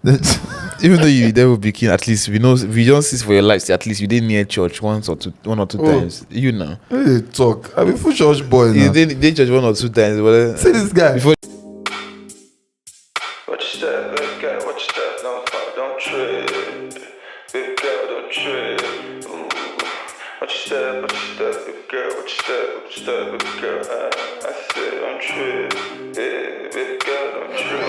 Even though you devil be king, at least we know we don't see for your life. At least you did near church one or two times. You know. Hey, talk. I mean, full church boy. You Now. did church 1 or 2 times. But, See this guy. Before Watch that, big guy, watch that, don't trip. Big girl, don't trip. Ooh. Watch that, big girl, watch that, big girl. I said, don't trip. Yeah, big girl, don't trip.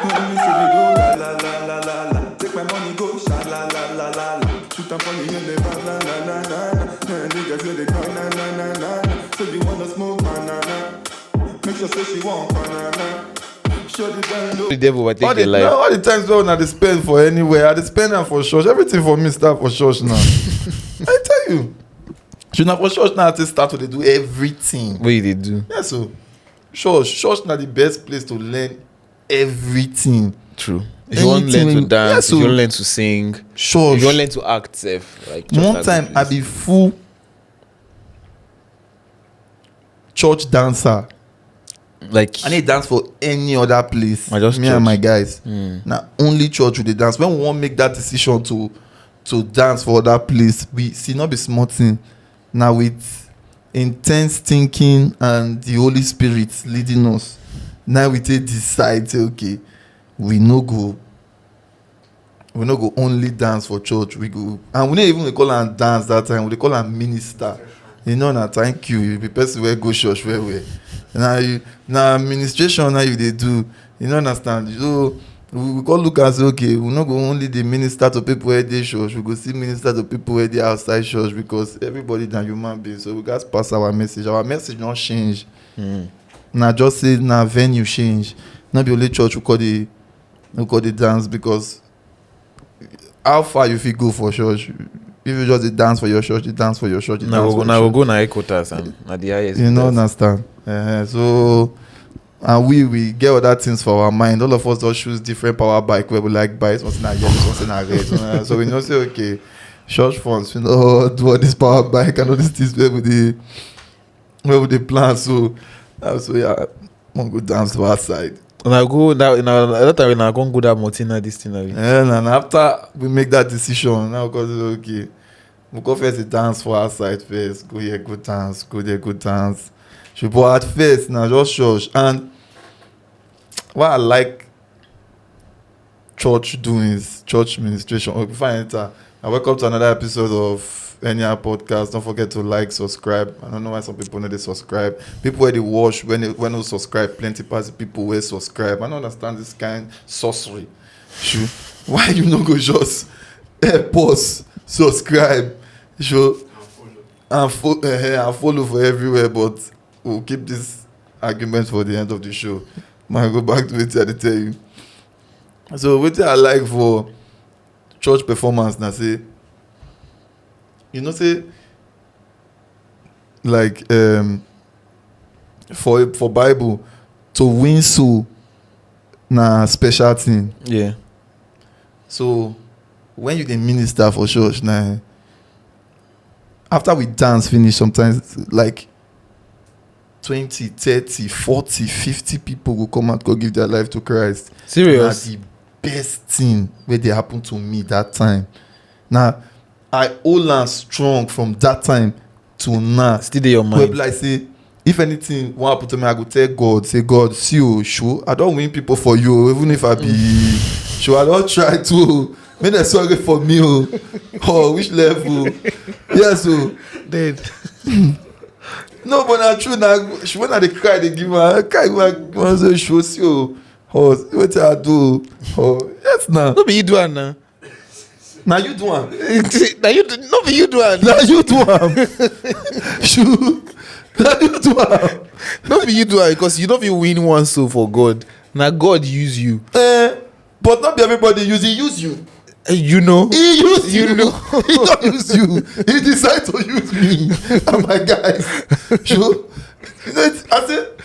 When you see me go la la la la la la, take my money go sha la la la la la. Shoot up on the end they la la la la la. Niggas say they go na na na na. So you wanna smoke banana? Make sure say she want banana. the devil will take your life. All the times when I spend for anywhere, I spend them for church. Everything for me start for church now. I tell you. Should not for church now I start to do everything. What did they do? Yeah, so church now the best place to learn everything. True. If you want to learn to dance, yeah, so if you want to learn to sing, church. if you want to learn to act safe, like one time I be full church dancer. like I need dance for any other place. I just me church. and my guys. Now only church with the dance. When we want make that decision to dance for that place, we see not be small thing. Now with intense thinking and the Holy Spirit leading us. Now we take decide, say, okay, we no go only dance for church. We go and we don't even call am dance that time. We call am minister. You know, now thank you. You be person where go church where. Now administration now you they do. You know understand? So we go look and say, okay, we not go only the minister to people where they church. We go see minister to people where they outside church because everybody na human being. So we guys pass our message. Our message not change. Now just say now venue change. Not be only church we call the dance because how far you fit go for church? If you just dance for your church, you dance for your church. now we'll go na headquarters and at the highest. You know, understand? So, and we get other things for our mind. All of us just choose different power bike where we like buy. Once in a yellow, once in a red. So we know say okay, church funds. You know, do all this power bike and all these things where we the plan. So yeah, I'm go dance to outside. And I go that that time when I go that Martina this thing. And after we make that decision, now because okay, we go first dance for outside first. Go here, go dance. Go there, go dance. But at first, now just church. And what I like church doing is church administration. Okay, fine. Welcome to another episode of Anyhow Podcast. Don't forget to like, subscribe. I don't know why some people know they subscribe. People where they watch when they subscribe, plenty pass people where subscribe. I don't understand this kind of sorcery. Sure. Why you not go just pause, subscribe, sure, and follow for everywhere, but we'll keep this argument for the end of the show. Might go back to it I tell you. So what I like for church performance now say, you know say like for Bible to win soul na special thing. Yeah. So when you dey minister for church now, after we dance finish, sometimes like 20, 30, 40, 50 people will come out go give their life to Christ. Serious? Na the best thing where they happen to me that time. Now I hold on strong from that time to now. Still dey your mind. Where be like say, if anything what happen to me, I go tell God, say God, see you, sure, I don't win people for you, even if I be sure, I don't try to make them sorry for me. Oh, which level? Yeah, so Dead. no, but na true. Now when I dey cry, they give me cry. I say, sure, see you. Oh, what I do? Oh, yes, now. No be you do it now. Now you do one. Now you do, no be you do it. Now you do one. Sure. Now you do one. No be you do it because you don't even win one soul for God. Now God use you. But not be everybody use. He use you. You know. He use you. You know. He don't use you. He decide to use me and my guys. Sure. I said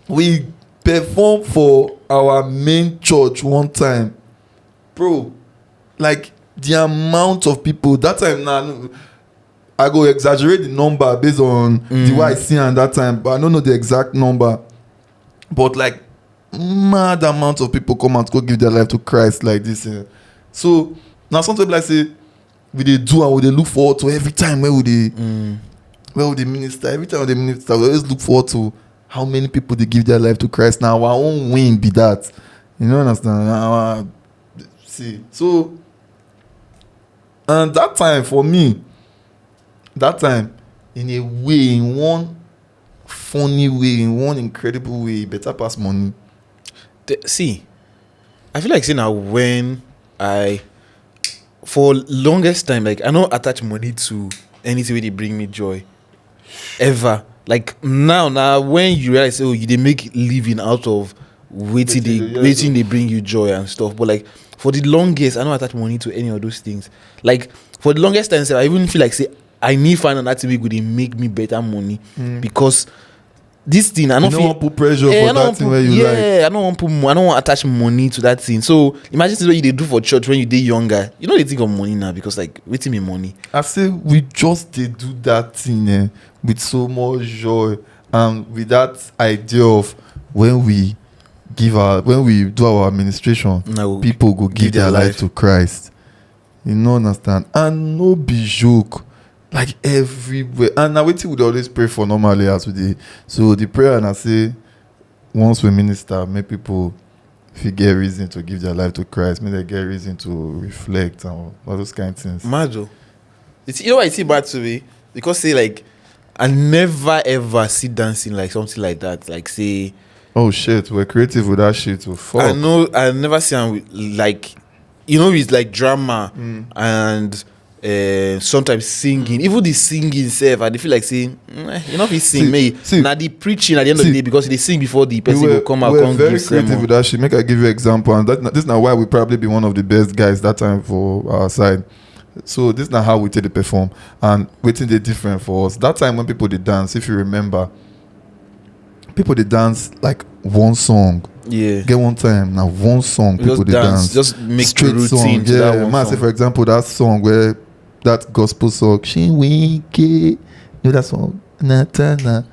we perform for our main church one time, bro. Like the amount of people that time now. I go exaggerate the number based on the way I see at that time, but I don't know the exact number. But like mad amount of people come out to go give their life to Christ like this. So now sometimes like say we they do and we they look forward to every time where we they minister. Every time they minister, we always look forward to how many people they give their life to Christ. Now our own win be that. You know, understand? See, so and that time for me, that time in a way, in one funny way, in one incredible way, better pass money. See, I feel like saying now when I, for longest time, like I don't attach money to anything where they bring me joy, ever. Like now when you realize, oh, you they make living out of waiting they bring you joy and stuff. But like for the longest, I don't attach money to any of those things. Like for the longest time, I even feel like say I need find an activity where they make me better money because. This thing, I don't want to put pressure for that thing where you like. Yeah, I don't want to attach money to that thing. So imagine what you they do for church when you dey younger. You know they think of money now because like waiting me money. I say we just they do that thing with so much joy and with that idea of when we do our administration, people go give their life to Christ. You know, understand? And no be joke. Like everywhere. And now waiting would always pray for normally as we did. So the prayer and I say once we minister, make people if you get reason to give their life to Christ, make they get reason to reflect and all those kind of things. Mado. You know what I see bad to me? Because say like I never ever see dancing like something like that. Like say oh shit, we're creative with that shit. Oh, fuck. I know I never see like you know it's like drama and sometimes singing, even the singing self, I feel like saying, you know, if he sing me, now the preaching at the end of the day because they sing before the person will come out. We're very creative with that shit. Make I give you an example, and this is now why we probably be one of the best guys that time for our side. So this is not how we take the perform, and waiting they different for us. That time when people they dance, if you remember, people they dance like one song. Yeah. Get one time now one song people they dance. Just make straight routine song. to that one man, song. say for example that song where that gospel song, she wink, you know that song, Natana.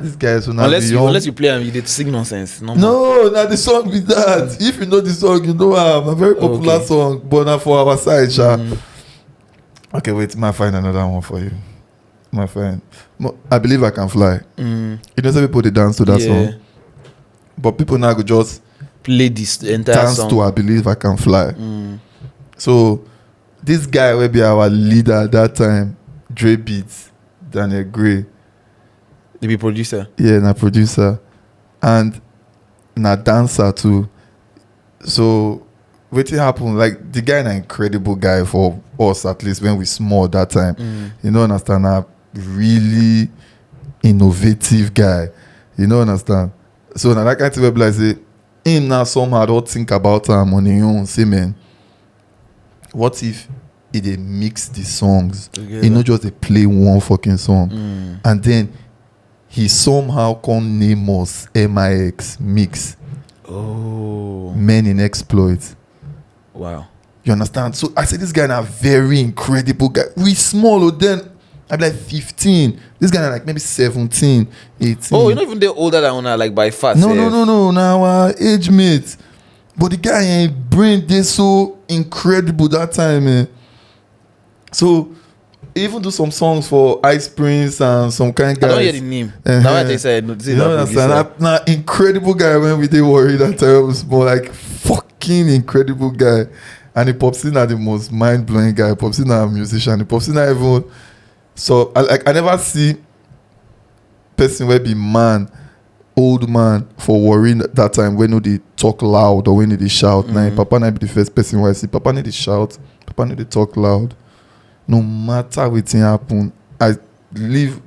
These guys will not unless you play and you did sing nonsense. No, not the song with that. If you know the song, you know a very popular song, but not for our side, Okay, wait, might find another one for you. My friend, I believe I can fly. You know some people they dance to that song, but people now go just play this entire dance song to I believe I can fly. So this guy will be our leader at that time, Dre Beats, Daniel Gray. They be producer. Yeah, na producer. And na dancer too. So what happened? Like the guy an incredible guy for us, at least when we small that time. You know, understand? A really innovative guy. You know, understand? So now that kind of like say, him now somehow don't think about him on his own. Say man, what if they mix the songs? He not just they play one fucking song, and then he somehow can name us MIX mix. Oh, Men in Exploit. Wow, you understand? So I said this guy a very incredible guy. We small then. I'm like 15. This guy like maybe 17, 18. Oh, you're not even there older than una, like by far. No. Now our age mate. But the guy ain't brain they so incredible that time, man. So even do some songs for Ice Prince and some kind of guys. I don't hear the name. Now I said no. You know understand? Now incredible guy when we did worry that time it was more like fucking incredible guy. And he pops in at the most mind blowing guy. He pops in a musician. He pops in at everyone. So I never see person where be old man for worrying that time when they talk loud or when they shout. Now Papa not be the first person where I see Papa need to shout, Papa need to talk loud. No matter what thing happen, I live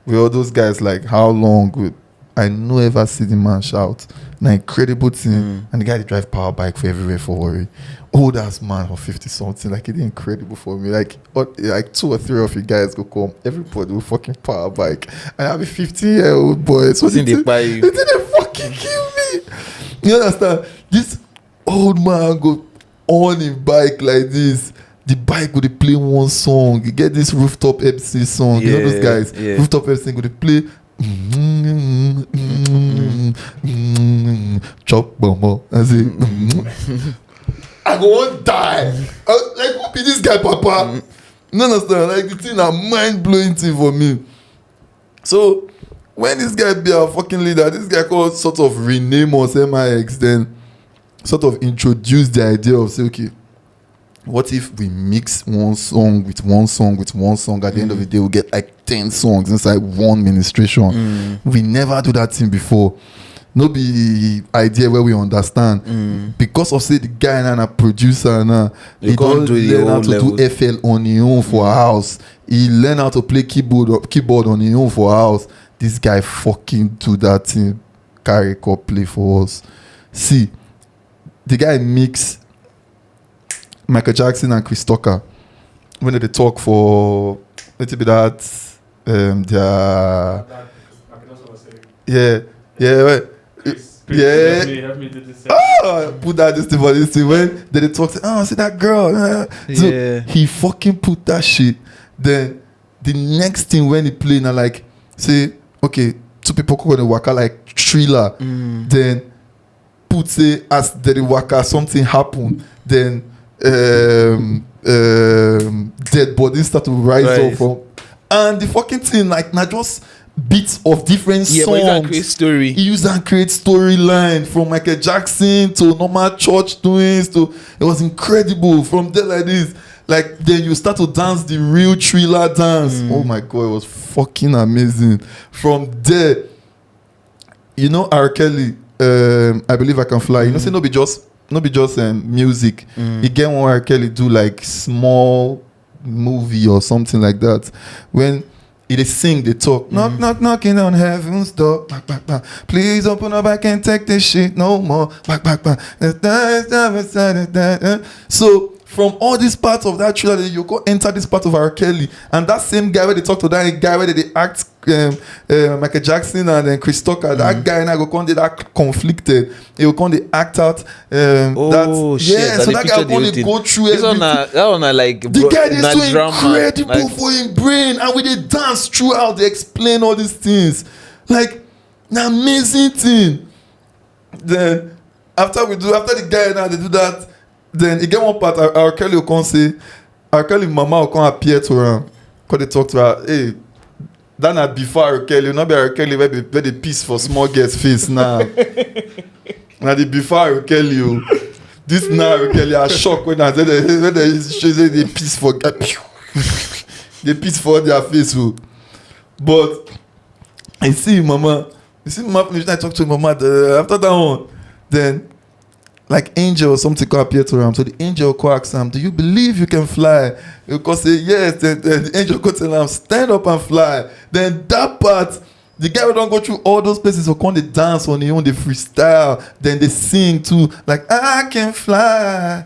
with all those guys like how long I no ever see the man shout. An incredible thing. And the guy they drive power bike for everywhere for worry. Old ass man for 50 something. Like it's incredible for me. Like 2 or 3 of you guys go come. Everybody will fucking power bike. And I have a 15-year-old boy. So they buy you. They didn't fucking kill me. You understand? This old man go on his bike like this. The bike would play one song. You get this rooftop MC song. You know those guys. Rooftop MC would play chop bomo. I say, I go want die. Like, who be this guy, Papa? No understand. Like, the thing a mind blowing thing for me. So when this guy be our fucking leader, this guy called sort of rename us MIX, then sort of introduce the idea of say, okay, what if we mix one song with one song with one song? At the end of the day, we'll get like 10 songs inside one ministration. We never do that thing before. No be idea where we understand. Because of say the guy and a producer now, he don't learn how to do FL on his own for a house. He learn how to play keyboard on his own for a house. This guy fucking do that thing, carry cup play for us. See, the guy mix Michael Jackson and Chris Tucker when they talk for little bit that put that this thing for this thing when they talk say, see that girl, so he fucking put that shit. Then the next thing when he play now, like say, okay, two people gonna waka like thriller, then put say as the waka something happen, then dead bodies start to rise up from, and the fucking thing like not just bits of different songs. He used and create storyline from Michael Jackson to normal church doings to, it was incredible from there like this. Like then you start to dance the real thriller dance. Oh my god, it was fucking amazing. From there, you know R. Kelly, I Believe I Can Fly. You know, say no be just music. You get one R. Kelly do like small movie or something like that. When they sing, they talk. Knock, knock, knocking on heaven's door. Back, back, back. Please open up, I can't take this shit no more. Back, back, back. So from all these parts of that trailer, you go enter this part of R. Kelly, and that same guy where they talk to that guy where they act Michael Jackson and then Chris Tucker, that guy and I go come that conflicted. He will come they act out. Shit! So that guy going to go through everything. That one like the guy is so drama, incredible like, for his brain, and when they dance throughout, they explain all these things. Like an amazing thing. Then after the guy now they do that. Then you get one part, R. Kelly will come say, R. Kelly mama will come appear to her, because they talk to her, hey, that not before R. Kelly, not be R. Kelly where the piece for small girls face now. Now the before R. Kelly, this now R. Kelly are shocked when I say the piece for the piece for their face. But I see mama finish, I talk to mama after that one, then like angel or something could appear to him. So the angel could ask him, do you believe you can fly? He could say yes. Then the angel could tell him, stand up and fly. Then that part, the guy will don't go through all those places. So come they dance on their own, they freestyle. Then they sing too, like I can fly.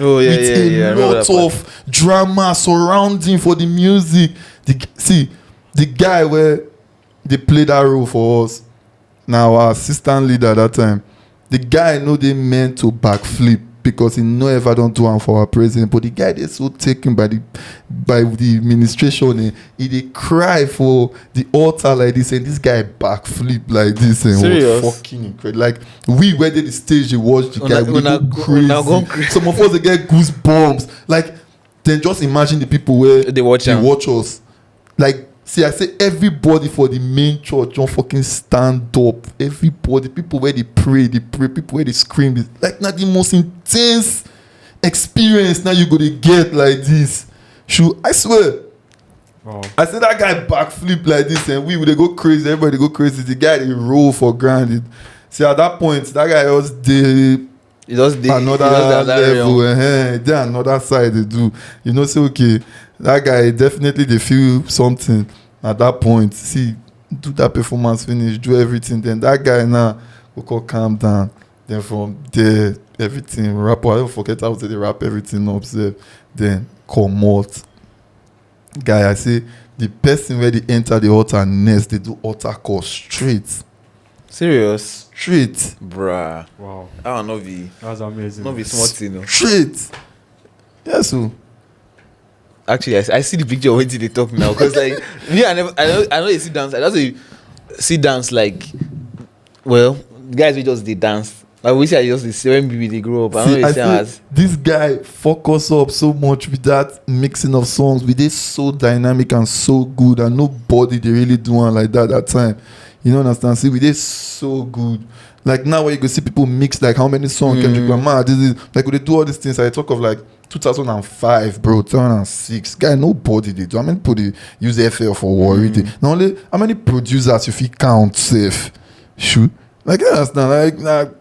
Oh yeah, with a lot of drama surrounding for the music. The guy where they play that role for us. Now our assistant leader at that time. The guy know they meant to backflip because he no ever don't do one for our president. But the guy they so taken by the administration, he they cry for the altar like this, and this guy backflip like this, and serious? was fucking incredible. Like we where they the stage, they watch the guy, we go crazy. Some of us they get goosebumps. Like then just imagine the people where they watch us. Like see, I say everybody for the main church don't fucking stand up. Everybody, people where they pray, people where they scream. It's like not the most intense experience now you gonna get like this. I swear. Wow. I said that guy backflip like this and we would go crazy. Everybody go crazy. The guy they roll for granted. See at that point, that guy was another level. Then another side they do. You know, say okay. That guy definitely they feel something at that point. See, do that performance finish, do everything. Then that guy now will call calm down. Then from there, everything wrap up. I don't forget how they wrap everything up. Then come out. Guy, I say the person where they enter the altar next, they do altar call straight. Serious? Straight. Bruh. Wow. I don't know. That's amazing. Not be smart, you know. Straight. Yes, so. Actually, I see the picture when they talk now because like me, I know they see dance. I also see dance like, well, guys we just they dance. Like we say, just the same baby they grow up. I don't See, know I if feel as this guy fuck us up so much with that mixing of songs. We did so dynamic and so good, and nobody they really do one like that time. You know understand? See, we did so good. Like now, where you go see people mix like how many songs Kendrick Lamar. This is like when they do all these things. I talk of like 2005, bro, 2006. Guy, nobody they do. How many people they use FL for worry? Not only how many producers you feel count safe? Shoot, like you understand? Like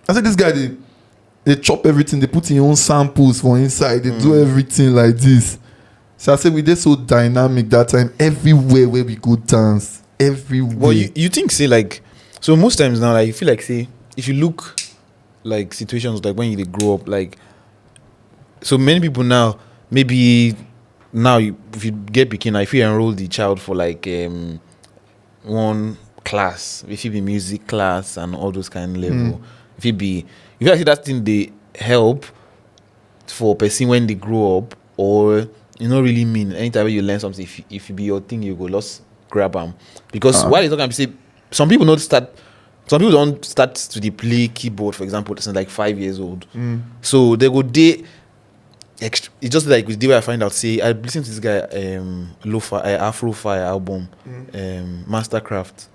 I said, this guy they chop everything. They put in own samples for inside. They do everything like this. So I said we did so dynamic that time. Everywhere where we go dance, everywhere. well, you think say like so most times now like you feel like say if you look like situations like when you dey grow up like so many people now maybe now if you get pikin now if you enroll the child for like one class if it be music class and all those kind of level if it be you feel like say that thing dey help for person when they grow up or you no really mean anytime when you learn something if it be your thing you go just grab them because while you talking be say some people don't start to dey play keyboard for example since like 5 years old so they go dey it's just like with the way I find out say I listen to this guy lo-fi Afro-fi album Mastercraft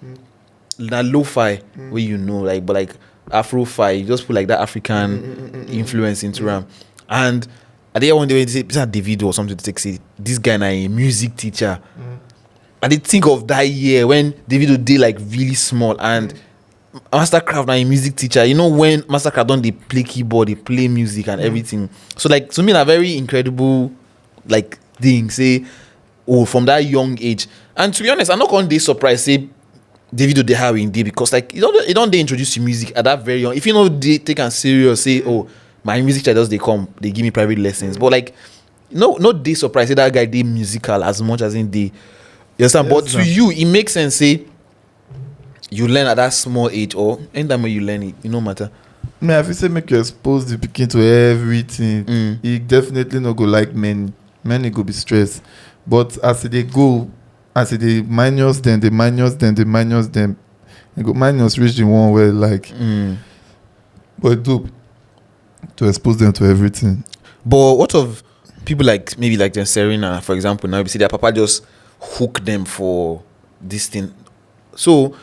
na lo-fi where you know like but like Afro-fi you just put like that African influence into them and I did one day when they say it's a Davido or something to take say this guy na a music teacher I did think of that year when Davido did like really small and Mastercraft na a music teacher. You know when Mastercraft don't they play keyboard, they play music and everything. So like to me, a very incredible like thing. Say, oh, from that young age. And to be honest, I'm not going to be surprised. Say, Davido they have in day because like you don't they introduce you music at that very young. If you know they take and serious, say, oh, my music teachers they come, they give me private lessons. But like, no, not they surprised. Say that guy they musical as much as in they. You understand? Yes, but to you, it makes sense. Say you learn at that small age, or anytime when you learn it, it no matter. Man, if you say make you expose the pikin to everything, he definitely not go like men. Men go be stressed. But as they go, as they minus them, they minus them. They go minus reach the one where like. But dope to expose them to everything. But what of people like maybe like Serena, for example? Now you see their papa just hook them for this thing. So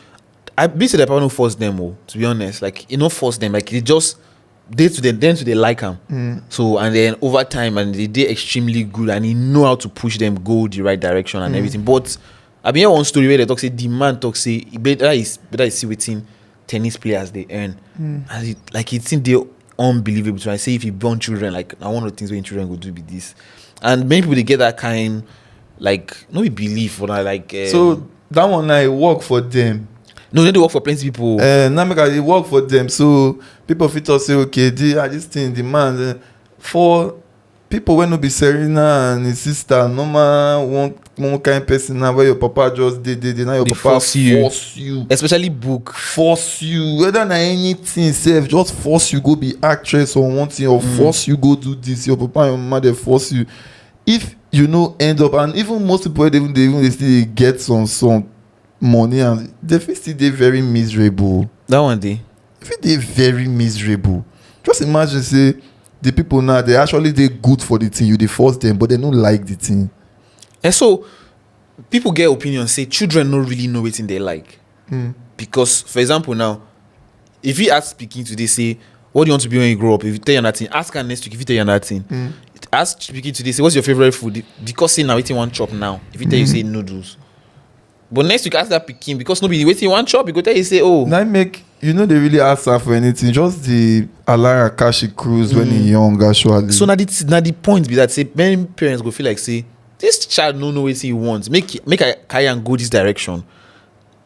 I basically the papa no force them, to be honest. Like you know force them, like they just they like them. So and then over time and they did extremely good and he know how to push them go the right direction and everything. But I been hear one story where they talk say the man talk say it better is see within tennis players they earn. And it seems they unbelievable. So I say if you born children, like now one of the things when children go do be this. And many people they get that kind like no belief or like so that one I work for them. No, they work for plenty people. Now make I work for them. So people fit us say okay, this thing demand for people when no be Serena and his sister. Normal one kind person now where your papa just did now your they papa force you. Especially book. Force you. Whether na anything self, just force you go be actress or one thing or force you go do this. Your papa and your mama they force you. If you know end up and even most people they still get some money and they feel still they very miserable. That one day. They very miserable. Just imagine say the people now they actually they good for the thing you they force them but they don't like the thing. And so people get opinions say children don't really know what they like. Because for example now, if you ask speaking today say what do you want to be when you grow up? If you tell you that thing, ask her next week if you tell you that thing. Ask speaking today say what's your favorite food? Because say now eating one chop now. If you tell you say noodles. But next week ask that pikin because nobody waiting one chop, you go tell you say, oh. Now make they really ask her for anything. Just the Alara Kashi cruise when he young actually. So now the point be that say many parents go feel like say this child no know what he wants. Make I carry and go this direction.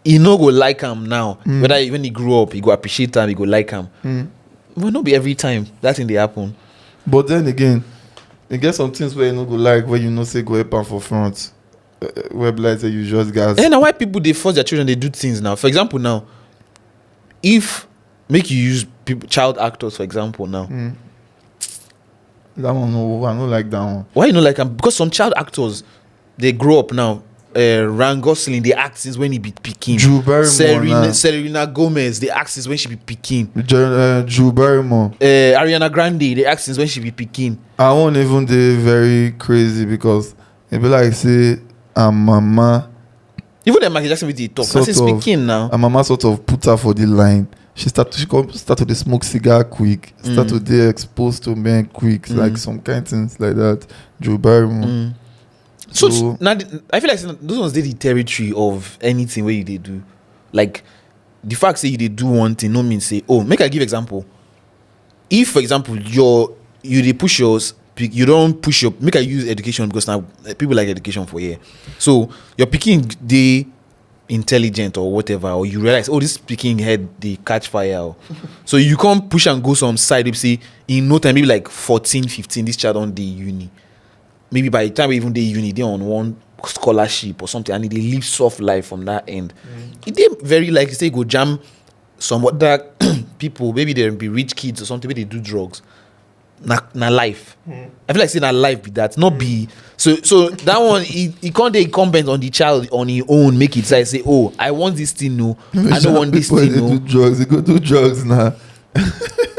He no go like him now. Whether when he grew up, he go appreciate him, he go like him. But not be every time that thing they happen. But then again, you get some things where you no go like where you know say go help am for front. Web lights that you just guys. And now why people they force their children they do things now. For example now, if make you use child actors for example now. That one no, I don't like that one. Why you know like because some child actors they grow up now Ryan Gosling, they act since when he be picking. Drew Barrymore. Selena Gomez, they act since when she be picking. Drew Barrymore. Ariana Grande, they act since when she be picking. I won't even do very crazy because it be like say mama. Even the Michael Jackson with the talk, Sort that's of. speaking now. And mama sort of put her for the line. She start to dey smoke cigar quick. Start to dey exposed to men quick. Like some kind of things like that. Drew Barrymore. So now, I feel like those ones did the territory of anything where you they do. Like the fact say you they do one thing, no mean say, oh, make I give example. If for example you they push yours, you don't push your make I use education because now people like education for here. So you're picking the intelligent or whatever, or you realize, oh, this picking head they catch fire. So you can't push and go some side. You say in no time, maybe like 14, 15, this child on the uni. Maybe by the time even they uni, they on one scholarship or something, and they live soft life from that end. They very likely say go jam some other people, maybe they be rich kids or something, maybe they do drugs. Na life. I feel like saying na life be that, not be so that one he can't dey incumbent on the child on his own, make it say, oh, I want this thing, no, I don't want this thing, no. Do drugs, they go do drugs now.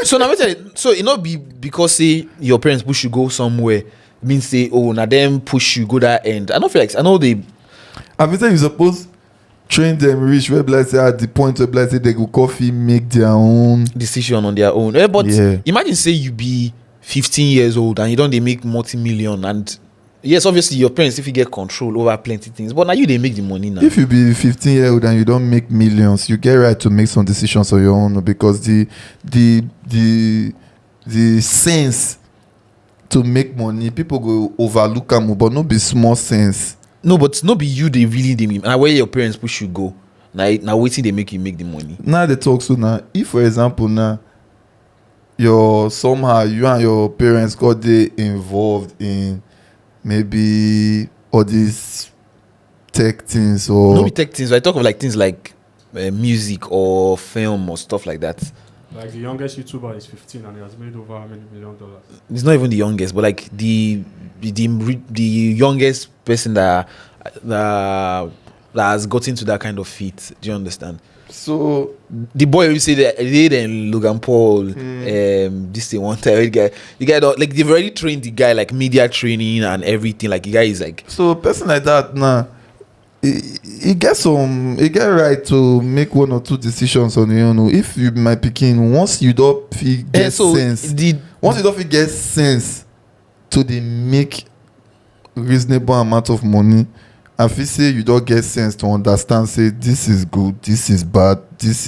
So now so it not be because say your parents push you go somewhere, means say, oh, now them push you go that end. I don't feel like I know they. I feel like you suppose train them reach where like say at the point where like say they go coffee make their own decision on their own. But imagine say you be 15 years old and you don't they make multi-million, and yes, obviously your parents if you get control over plenty things, but now you they make the money now. If you be 15-year-old and you don't make millions, you get right to make some decisions on your own, because the sense to make money, people go overlook them, but no be small sense. No, but no be you they really they mean. And where your parents push you go. Now waiting they make you make the money. Now they talk so now. If for example now somehow you and your parents got they involved in maybe all these tech things or no be tech things. I talk of like things like music or film or stuff like that. Like the youngest YouTuber is 15 and he has made over how many $1 million? It's not even the youngest, but like the youngest person that has gotten to that kind of feat. Do you understand? so The boy we say that they then Logan Paul, this thing one time the guy like they've already trained the guy like media training and everything. Like the guy is like a person like that now, he get right to make one or two decisions on your own. If you might picking once you don't get sense, once you don't get sense to the make reasonable amount of money, and if you say you don't get sense to understand, say this is good, this is bad, this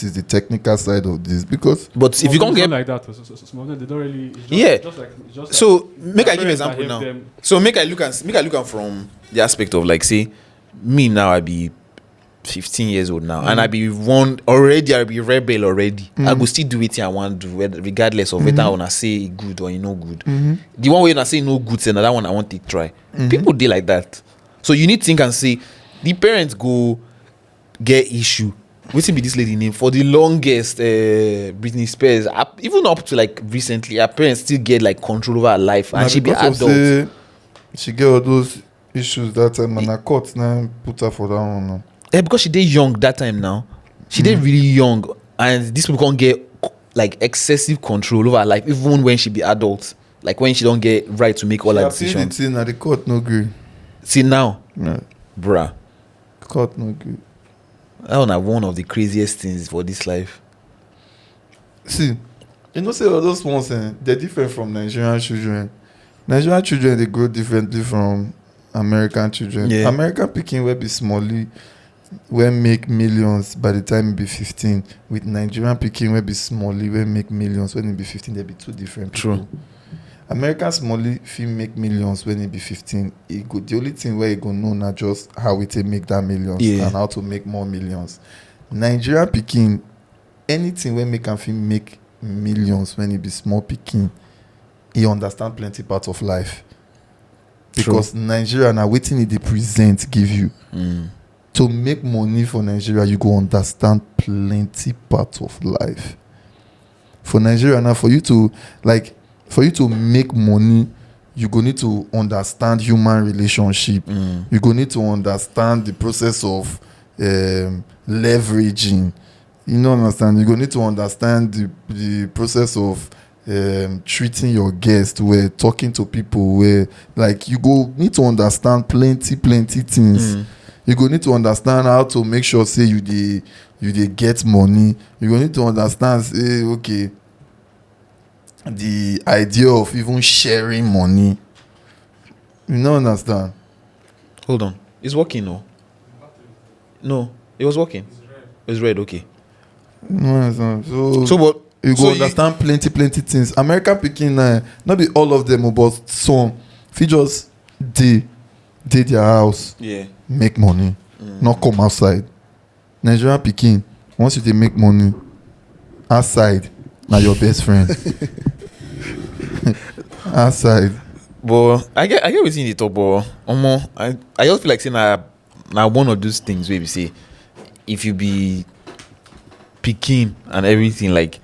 is the technical side of this, because but if you can't get like that, some of them they don't really. So make I give an example now. So make I look at from the aspect of like say me now I be 15 years old now and I be rebel already. I go still do it I want to do regardless of whether I wanna say good or no good. The one way I say no good, say another one I want to try. People dey like that. So you need to think and say the parents go get issue. What's be this lady name for the longest? Britney Spears, even up to like recently, her parents still get like control over her life, and she be adult. She get all those issues that time, and her court now put her for that one now. Yeah, because she did young that time now. She did really young, and these people can't get like excessive control over her life, even when she be adult. Like when she don't get right to make all her decisions. Now the court no agree. See now, Yeah. bruh, Court no agree. that one of the craziest things for this life. See, you know, say all those ones, they're different from Nigerian children. Nigerian children, they grow differently from American children. Yeah. American picking will be smally, will make millions by the time it be 15. With Nigerian picking will be smally, will make millions when it be 15. They'll be two different people. True. American smally feel make millions when it be 15. The only thing where you go know now just how it make that millions and how to make more millions. Nigerian picking, anything when make and feel make millions when it be small picking, he understand plenty parts of life. Because True. Nigeria now waiting it they present give you. To make money for Nigeria, you go understand plenty parts of life. For Nigeria now, for you to make money, you go need to understand human relationship. You go need to understand the process of leveraging. You know, understand? You go need to understand the process of treating your guests, where talking to people, where like you go need to understand plenty things. You go need to understand how to make sure say you dey get money. You go need to understand say okay, the idea of even sharing money. You know, understand? Hold on. It's working, no? No, it was working. It was red, okay. No, understand? So what? You go So understand plenty things. America picking, not be all of them, but some. If you just dey their house, Yeah. make money, not come outside. Nigeria picking, once you dey make money, outside, na your best friend. Outside. But I get what you talk, but I just feel like saying now one of those things where we say if you be picking and everything, like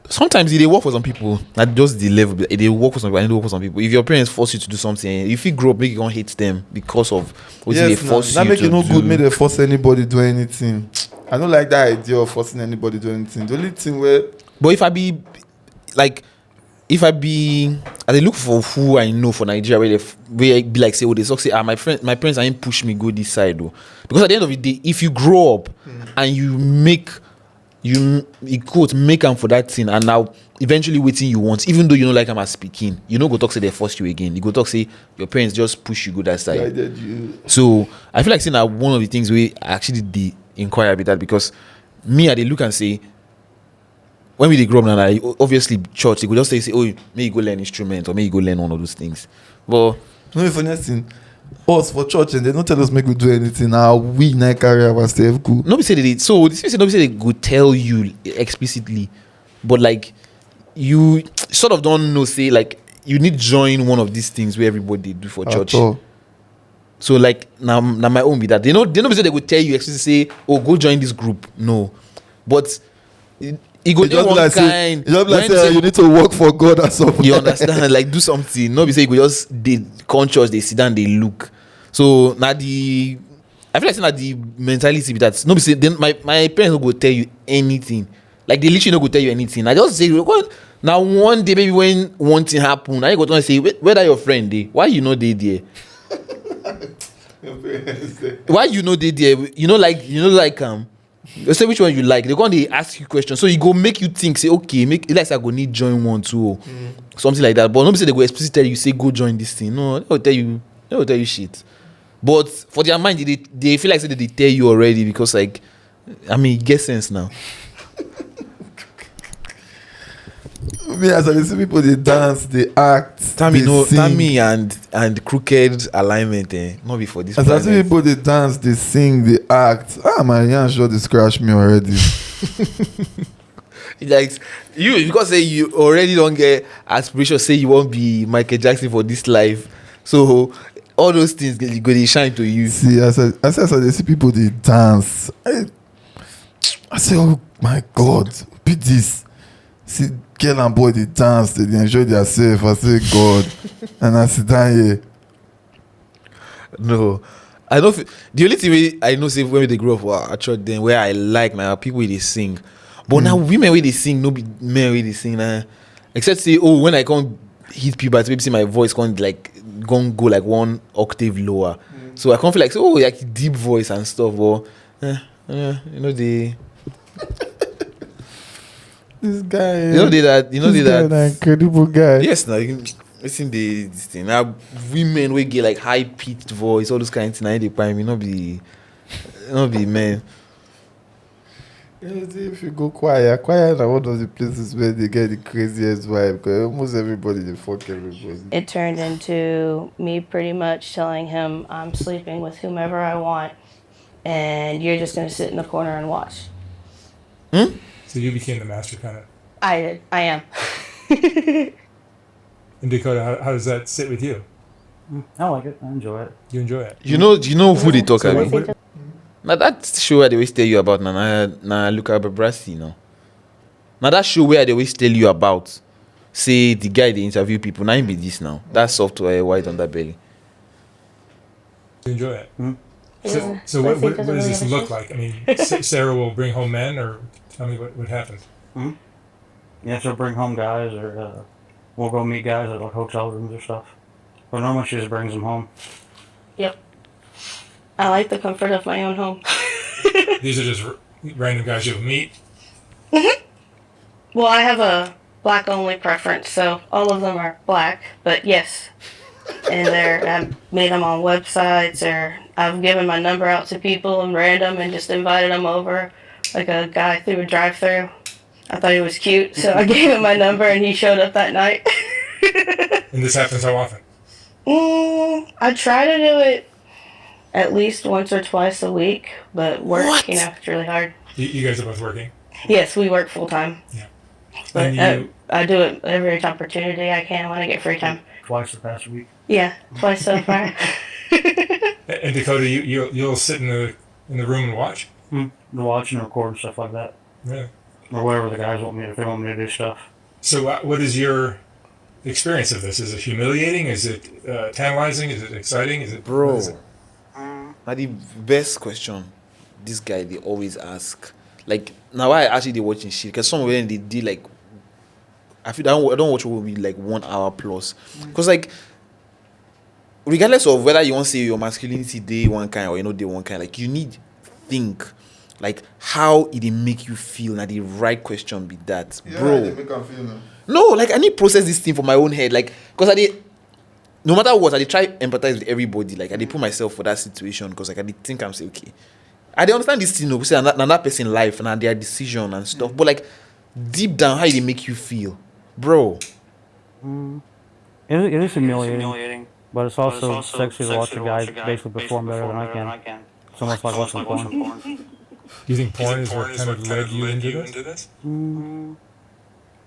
sometimes they work for some people, not just the level, but they work for some people and they work for some people. If your parents force you to do something, if you grow up, make you gonna hate them because of what they force you make to it no do. good, make they force anybody do anything. I don't like that idea of forcing anybody do anything. The only thing where But if I be I dey look for who I know for Nigeria where I be like say, oh, they talk say, my parents ain't push me go this side though. Because at the end of the day, if you grow up and you make them for that thing, and now eventually waiting you want, even though you don't like them as speaking, you know go talk say they force you again. You go talk say your parents just push you go that side. guided you. So I feel like saying that one of the things we actually did inquire about that, because me I dey look and say, when we dey grow up now, like, obviously church, they could just say, oh, may you go learn instrument or may you go learn one of those things. But No, the funniest thing, us for church and they don't tell us make we do anything. Now we not carry ourselves good. nobody say they so this nobody say they go tell you explicitly, but like you sort of don't know, say like you need join one of these things where everybody do for church. At all. So like now my own be that they know say they go tell you explicitly say, oh, go join this group. No, but it go It just one be like say, kind. it just be like when say you need to work for God or something. you understand, like do something. No be say you go just they come church, they sit down, they look. So now I feel like saying that the mentality be that no be say then my parents no go tell you anything. Like they literally no go tell you anything. I just say now one day maybe when one thing happen, now you go to say where that your friend dey? Why you know they there? Why you know they there? You know like you say which one you like. They're going to ask you questions, so you go make you think. Say okay, make it like I go need join one too, something like that. But nobody say they go explicitly tell you say go join this thing. No, they will tell you shit. But for their mind, they feel like say they tell you already, because like I mean, it gets sense now. Me as I see people they dance, they act, Tammy, they no, sing. Tammy and crooked alignment, not be for this. As I see planet. people they dance, they sing, they act. My hand sure they scratch me already. Like you, because say you already don't get aspiration, say you won't be Michael Jackson for this life, so all those things go they shine to you. See, as I see people they dance, I say, oh my God, be this. See, girl and boy they dance, they enjoy themselves. I say, God, and I sit down here. No, I don't. The only thing I know, say when they grow up at church, then where I like my people they sing, but now women where they sing, no be men where they sing. Except say, oh, when I can't hit puberty, maybe see my voice can't like go like one octave lower, so I can't feel like so, oh, like deep voice and stuff. But you know they. This guy, You know they that. You know they this guy that. an incredible guy. Yes, now listen this thing. Now women we get like high pitched voice, all those kind of things. Now they find me not be men. Yeah, see, if you go choir are one of the places where they get the craziest vibe, because almost everybody they fuck everybody. It turned into me pretty much telling him I'm sleeping with whomever I want, and you're just gonna sit in the corner and watch. So you became the master kind of. I am. And Dakota, how does that sit with you? I like it. I enjoy it. You enjoy it? You know who they talk So about. what- Now that show where they always tell you about now Luca Babrasi, no. Now that show where they always tell you about, say the guy they interview people, now him be this now. That's software white underbelly. You enjoy it. He So, doesn't- so what, Leslie what, doesn't what does really this have a look choice. like? I mean, Sarah will bring home men, or tell me what happens. Yeah, she'll bring home guys, or we'll go meet guys at like hotel rooms or stuff. But normally she just brings them home. Yep. I like the comfort of my own home. These are just random guys you'll meet. Well, I have a black only preference, so all of them are black, but yes. And I've made them on websites, or I've given my number out to people and random and just invited them over. Like a guy through a drive-thru. I thought he was cute, so I gave him my number and he showed up that night. And this happens how often? I try to do it at least once or twice a week, but work, What? it's really hard. You guys are both working. Yes, we work full-time. Yeah. But And I do it every opportunity I can when I get free time. Twice the past week. Yeah, twice so far. And Dakota, you'll sit in the room and watch. To watch and record and stuff like that. Yeah. Or whatever the guys want me, if they want me to do stuff. So what is your experience of this? Is it humiliating? Is it tantalizing? Is it exciting? Is it Bro. what is it? Now the best question this guy they always ask. Like now I actually they watching shit because some of them they did like I don't watch what will be like 1 hour plus. Because like regardless of whether you want to say your masculinity day one kind or day one kind, like you need think like how it make you feel. Now the right question be that, bro. They make them feel, No, like I need to process this thing for my own head. Like, because no matter what, I try empathize with everybody. Like, I put myself for that situation because like I think I'm say okay. I understand this thing, we say another person life and their decision and stuff. But like deep down, how they make you feel, bro? It is humiliating, but it's also sexy to watch a guy basically perform better than I can. It's almost like watching porn. Do you think porn is what kind of led you into this?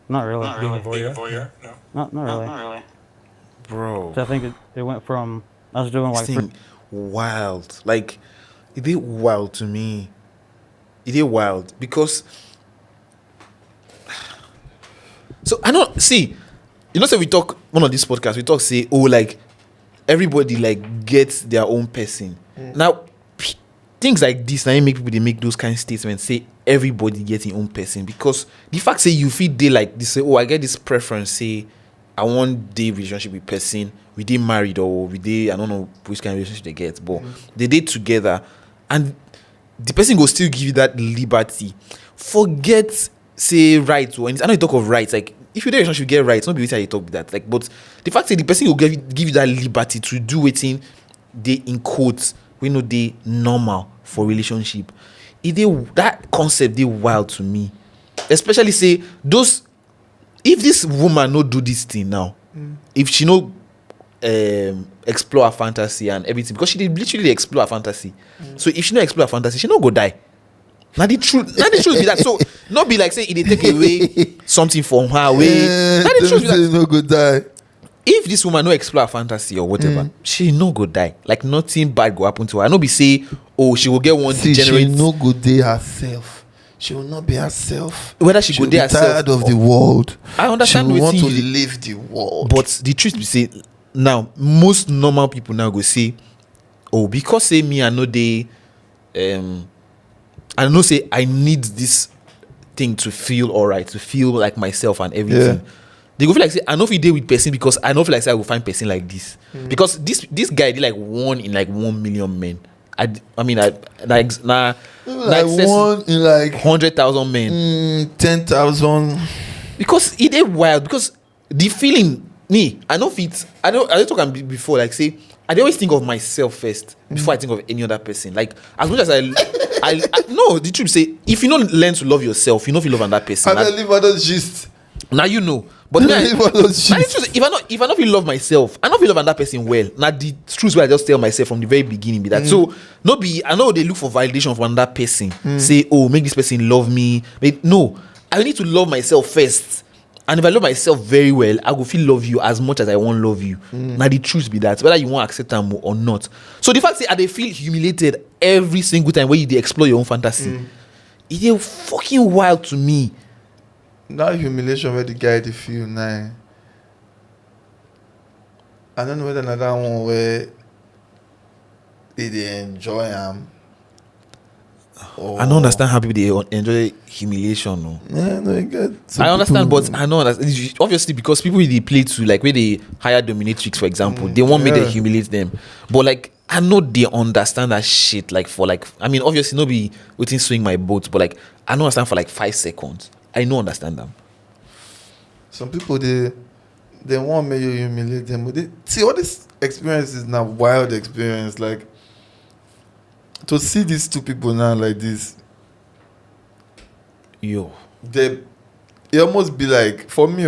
Not really. Being a voyeur? No. Not really. Bro, So I think it went from I was doing like this thing wild. Like it did wild to me. It did wild because. So I know. See, say we talk one of these podcasts. We talk say like everybody like gets their own person. Now things like this now make people they make those kind of statements. Say everybody gets their own person because the fact say you feel they like this. Say I get this preference. Say I want the relationship with person. We did married or we did I don't know which kind of relationship they get, but they did together, and the person will still give you that liberty. Forget say rights or anything. I know you talk of rights like. If you're in a relationship, you get rights. Not be how you talk about that. Like, but the fact that the person will give you that liberty to do waiting, they in quotes, we know they normal for relationship. That concept they wild to me. Especially say those. If this woman no do this thing now, if she no explore her fantasy and everything, because she did literally explore her fantasy. So if she no explore her fantasy, she no go die. Now the truth be that. So not be like say it take away something from her way. Now the truth be that no good die. if this woman no explore her fantasy or whatever, she no go die. Like nothing bad go happen to her. I no be say she will get one degenerate. She no go dey herself. She will not be herself. Whether she go will dey be herself tired of the world. I understand She will want wetin to you dey- leave the world. But the truth be say now most normal people now go say, because say me I know they I know say I need this thing to feel alright, to feel like myself and everything. Yeah. They go feel like say I know if you deal with person because I know feel like say I will find person like this. Because this guy did like 1 in like 1 million men. I mean like one in like 100,000 men. 10,000. Because it is wild. Because the feeling me, I know fit. I don't talk before like say I always think of myself first before I think of any other person. Like as much as I no, the truth say if you don't learn to love yourself, you know if you love another person. I don't live on those gist. Now you know. But I me, live on those now the gist. truth, if I not feel love myself, I not feel love another person well. Now the truth where I just tell myself from the very beginning be that. So no be I know they look for validation from another person. Say, make this person love me. But no, I need to love myself first. And if I love myself very well, I will feel love you as much as I want love you. Now the truth be that whether you want to accept them or not. So the fact say they feel humiliated every single time when you they explore your own fantasy, it is fucking wild to me. that humiliation where the guy they feel now. I don't know whether another one where they enjoy him. I don't understand how people they enjoy humiliation. No, Yeah, no, you get. I understand, but I know that obviously because people they play to like where they hire dominatrix, for example, they want me to humiliate them. But like I know they understand that shit. Like for like, I mean, obviously nobody waiting swing my boat, but like I don't understand for like 5 seconds. I know understand them. Some people they want me to humiliate them, but they see all this experience is now wild experience. Like to see these two people now like this, Yo, it almost be like for me.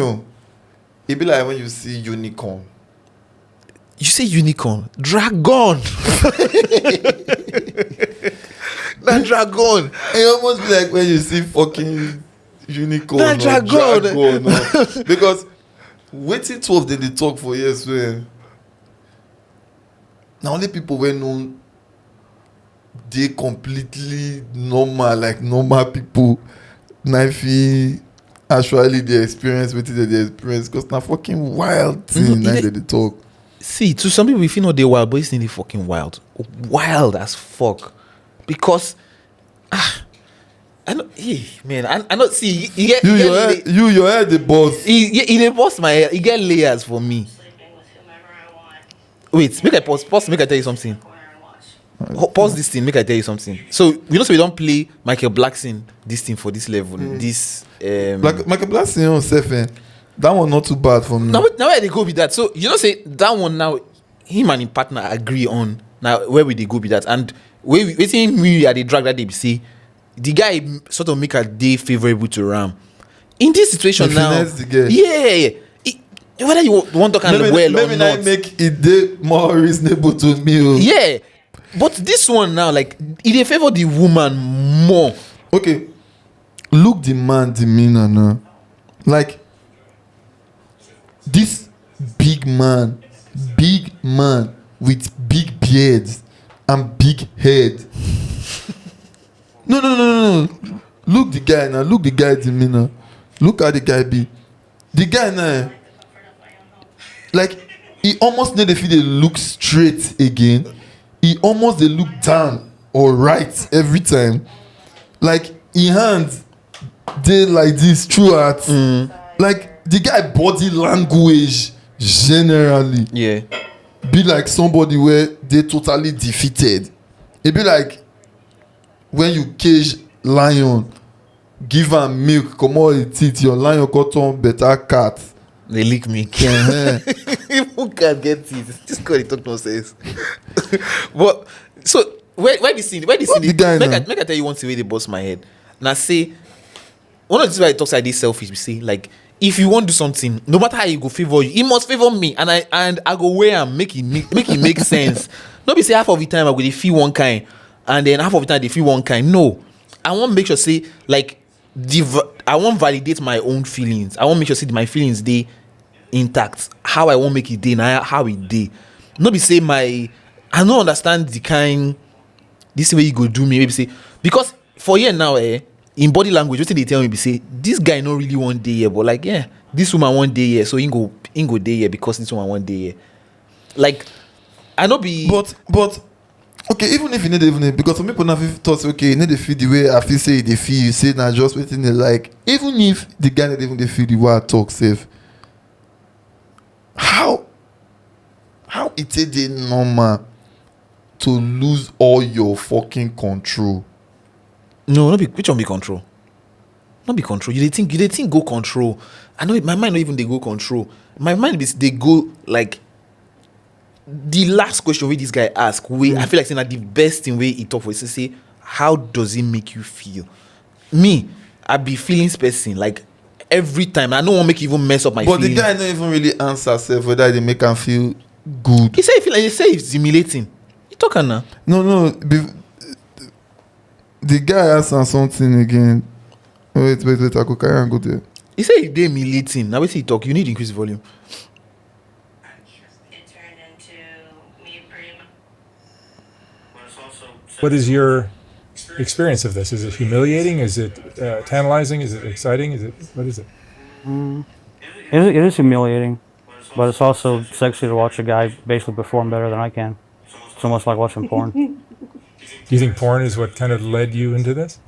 It be like when you see unicorn. you say unicorn, dragon. That dragon. It almost be like when you see fucking unicorn That or dragon. dragon. Because waiting 12 days they talk for years where now only people wey know they completely normal, like normal people. Now if he actually they experience what they experience, because now fucking wild thing now they talk. See, to some people, if you know they're wild, but it's really fucking wild. Wild as fuck. Because, I know, man, I know, see, Your head the boss. He boss my head. He get layers for me. Sleeping with whomever I want. Wait, make I pause, make I tell you something. Pause this thing, make I tell you something. So, you know, so we don't play Michael Blackson, this thing for this level, this, Like Michael Blackson himself, that one not too bad for me. Now where they go with that? So you know, say that one now, him and his partner agree on now where will they go with that? And waiting me at the drag that they say the guy sort of make a day favorable to Ram. In this situation now, whether you want to kind of well or not, maybe make it day more reasonable to me. Yeah, but this one now, like it favor the woman more. Okay, look the man demeanor now, like. This big man with big beards and big head. No. Look the guy now. Look the guy demeanor. Look how the guy be. The guy now, like he almost need to feel they look straight again. He almost they look down or right every time. Like he hands they like this throughout. Like. The guy body language generally be like somebody where they totally defeated. It be like when you cage lion, give am milk, come on the teeth, your lion got on better cat. They lick me. Who can get teeth? This guy talk nonsense. But so where this scene? Make I tell you one thing where they bust my head. Now say one of the things why I talk like this selfish. We say like. If you want to do something, no matter how you go favor you, he must favor me, and I go wear and make it make sense. Not be say half of the time I go dey feel one kind, and then half of the time they feel one kind. No, I want make sure say like I want validate my own feelings. I want make sure say my feelings dey intact. How I want make it dey, now how it dey. Not be say I don't understand the kind this way you go do me. Maybe say because for here now in body language, what they tell me be say this guy not really one day here, but like this woman one day here, so he go day here because this woman one day here. Like I know be but okay, even if you need even because some people now thought okay, you need to feel the way I feel say they feel, you say now just waiting they like even if the guy not even they feel the way I talk safe. How it is they normal to lose all your fucking control? No, not be which one be control? Not be control. You they think go control. I know my mind not even they go control. My mind is they go like the last question where this guy ask. I feel like saying that the best thing way he talk for is to say, how does it make you feel? Me, I be feelings person like every time. I don't want to make you even mess up my feelings. But the guy don't even really answer self whether they make him feel good. He say it's stimulating. You talking now? No. The guy asked him something again. Wait, I could carry and go there. He said he dey humiliating. Now wait till he talk. You need to increase the volume. It turned into me pretty much. What is your experience of this? Is it humiliating? Is it tantalizing? Is it exciting? What is it? It is humiliating, but it's also sexy to watch a guy basically perform better than I can. It's almost like watching porn. Do you think porn is what kind of led you into this?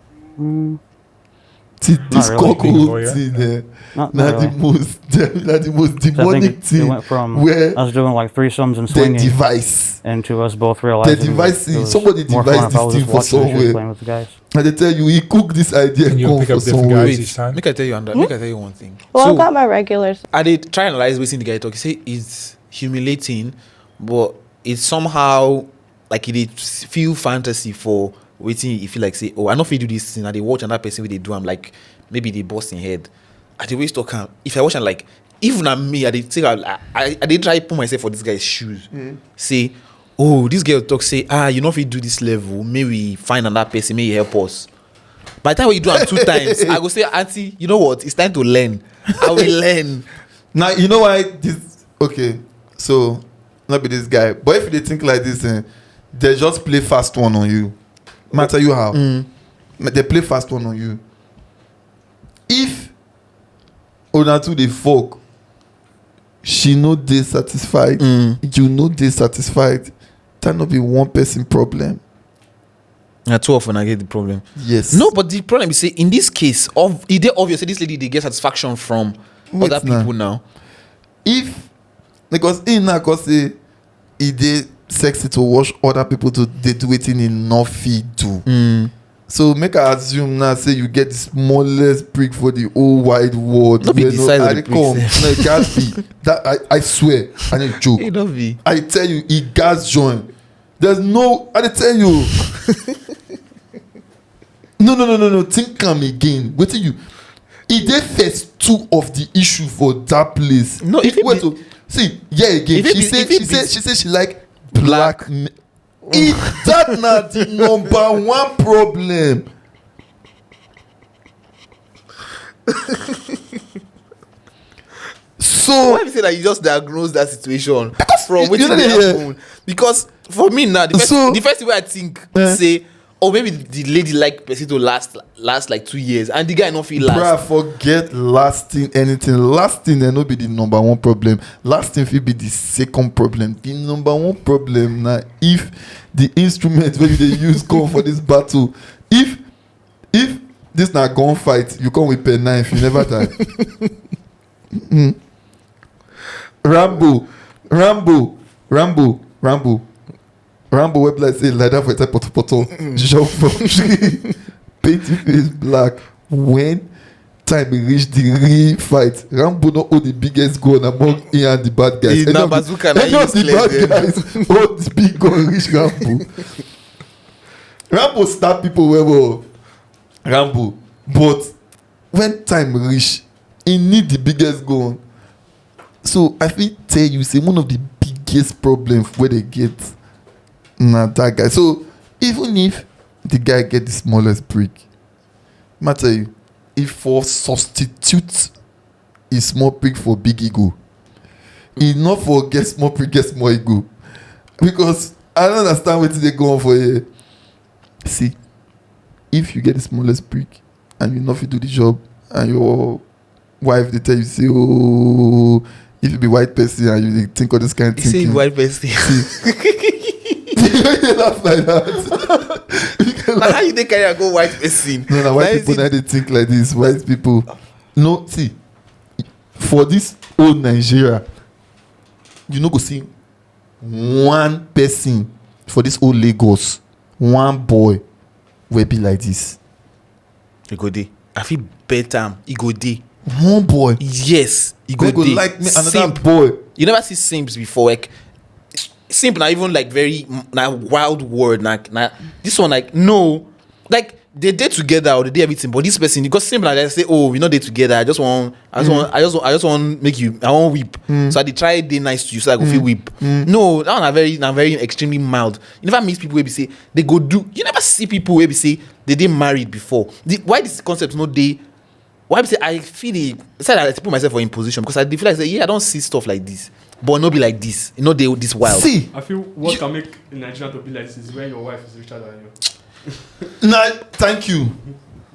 See, this Not really. cockle Voyeur? thing there, Not not really. the most So I demonic think it thing went from where us doing like threesomes and the swinging device, into us both the realizing device it thing, was somebody more fun devised if I was this thing just for watching the shit somewhere. playing with the guys. And they tell you, he cooked this idea And and you come pick for up different somewhere. guys each time? Make I tell you, make I tell you one thing. Well, So, I've got my regulars. I did try and analyze what's in the guy talk. He say it's humiliating, but it's somehow like it did feel fantasy for waiting. You feel like say, oh, I know if you do this thing, and they watch another person where they do. I'm like maybe they bust in head. I did waste talk. If I watch and like even at me, I did think I did try put myself for this guy's shoes. Say, oh, this girl talk say, you know if you do this level, maybe find another person, maybe help us. By the time you do it 2 times, I go say, Auntie, you know what? It's time to learn. I will learn. Now you know why this. Okay, so not be this guy, but if they think like this, they just play fast one on you. Matter you how, they play fast one on you. If Onatu the folk, she know they satisfied. You know they satisfied. That not be one person problem. Too often I get the problem. Yes. No, but the problem is say in this case, it is obvious that this lady they get satisfaction from Wait other now. people now. If because in now cause say it dey sexy to watch other people to they do it in no feed do. So make I assume now say you get the smallest prick for the whole wide world. No be where the size of I the dey come. prick, No, it can't be. That I swear, I need joke. It don't be. I tell you, it gas join. There's no. I dey tell you. No. Think am again. Wait till you. It dey first 2 of the issue for that place. No, if it wait be- to see, yeah again. If it She be- say if it she be- say she say she like black. If that na the number 1 problem. So Why you say that you just diagnose that situation from you waiting know to the- happen? Because for me now, the first thing where I think say, oh maybe the lady like person to last like 2 years, and the guy not feel last. bruh, forget lasting anything. Lasting and not be the number 1 problem. Lasting will be the second problem. The number 1 problem now if the instrument where they use come for this battle. If this na gunfight, you come with pen knife, you never die. Rambo, where like say like that for a type poto, jump from tree, paint your face black. When time reach the real fight, Rambo not hold the biggest gun among him and the bad guys. He na bazooka na Any of the use bad clear them. guys hold the big gun reach Rambo. Rambo stab people well. Rambo, but when time reach, he need the biggest gun. So I feel tell you say one of the biggest problems where they get that guy. So even if the guy get the smallest brick, I tell you, if for substitute a small brick for big ego, he not for get small brick get small ego. Because I don't understand what they go on for here. See, if you get the smallest brick and you know if you do the job and your wife they tell you say, oh, if you be white person and you dey think of this kind of You thing. say white person. You laugh like that. Now how you dey carry and go white person? No, white Now people is it- now they think like this. White people, no, see, for this old Nigeria, you no go see 1 person for this old Lagos, 1 boy will be like this. He go dey. I feel better. He go dey. 1 boy, Yes, he go they go dey. like me. Another Simp. boy. You never see simps before. Like simp na even like very na wild word. Na this one like no, like they dey together or they dey everything. But this person because simp na they say oh we not dey together. I just want make you. I want whip. So I dey try dey nice to you so I go feel whip. No, that one na very extremely mild. You never meet people where be say they go do. You never see people where be say they dey married before. Why this concept no dey? Why be say I feel I put myself in position because I feel like say yeah I don't see stuff like this, but not be like this. You know they this wild. See, I feel what can make Nigeria to be like this is when your wife is richer than you. Nah, thank you.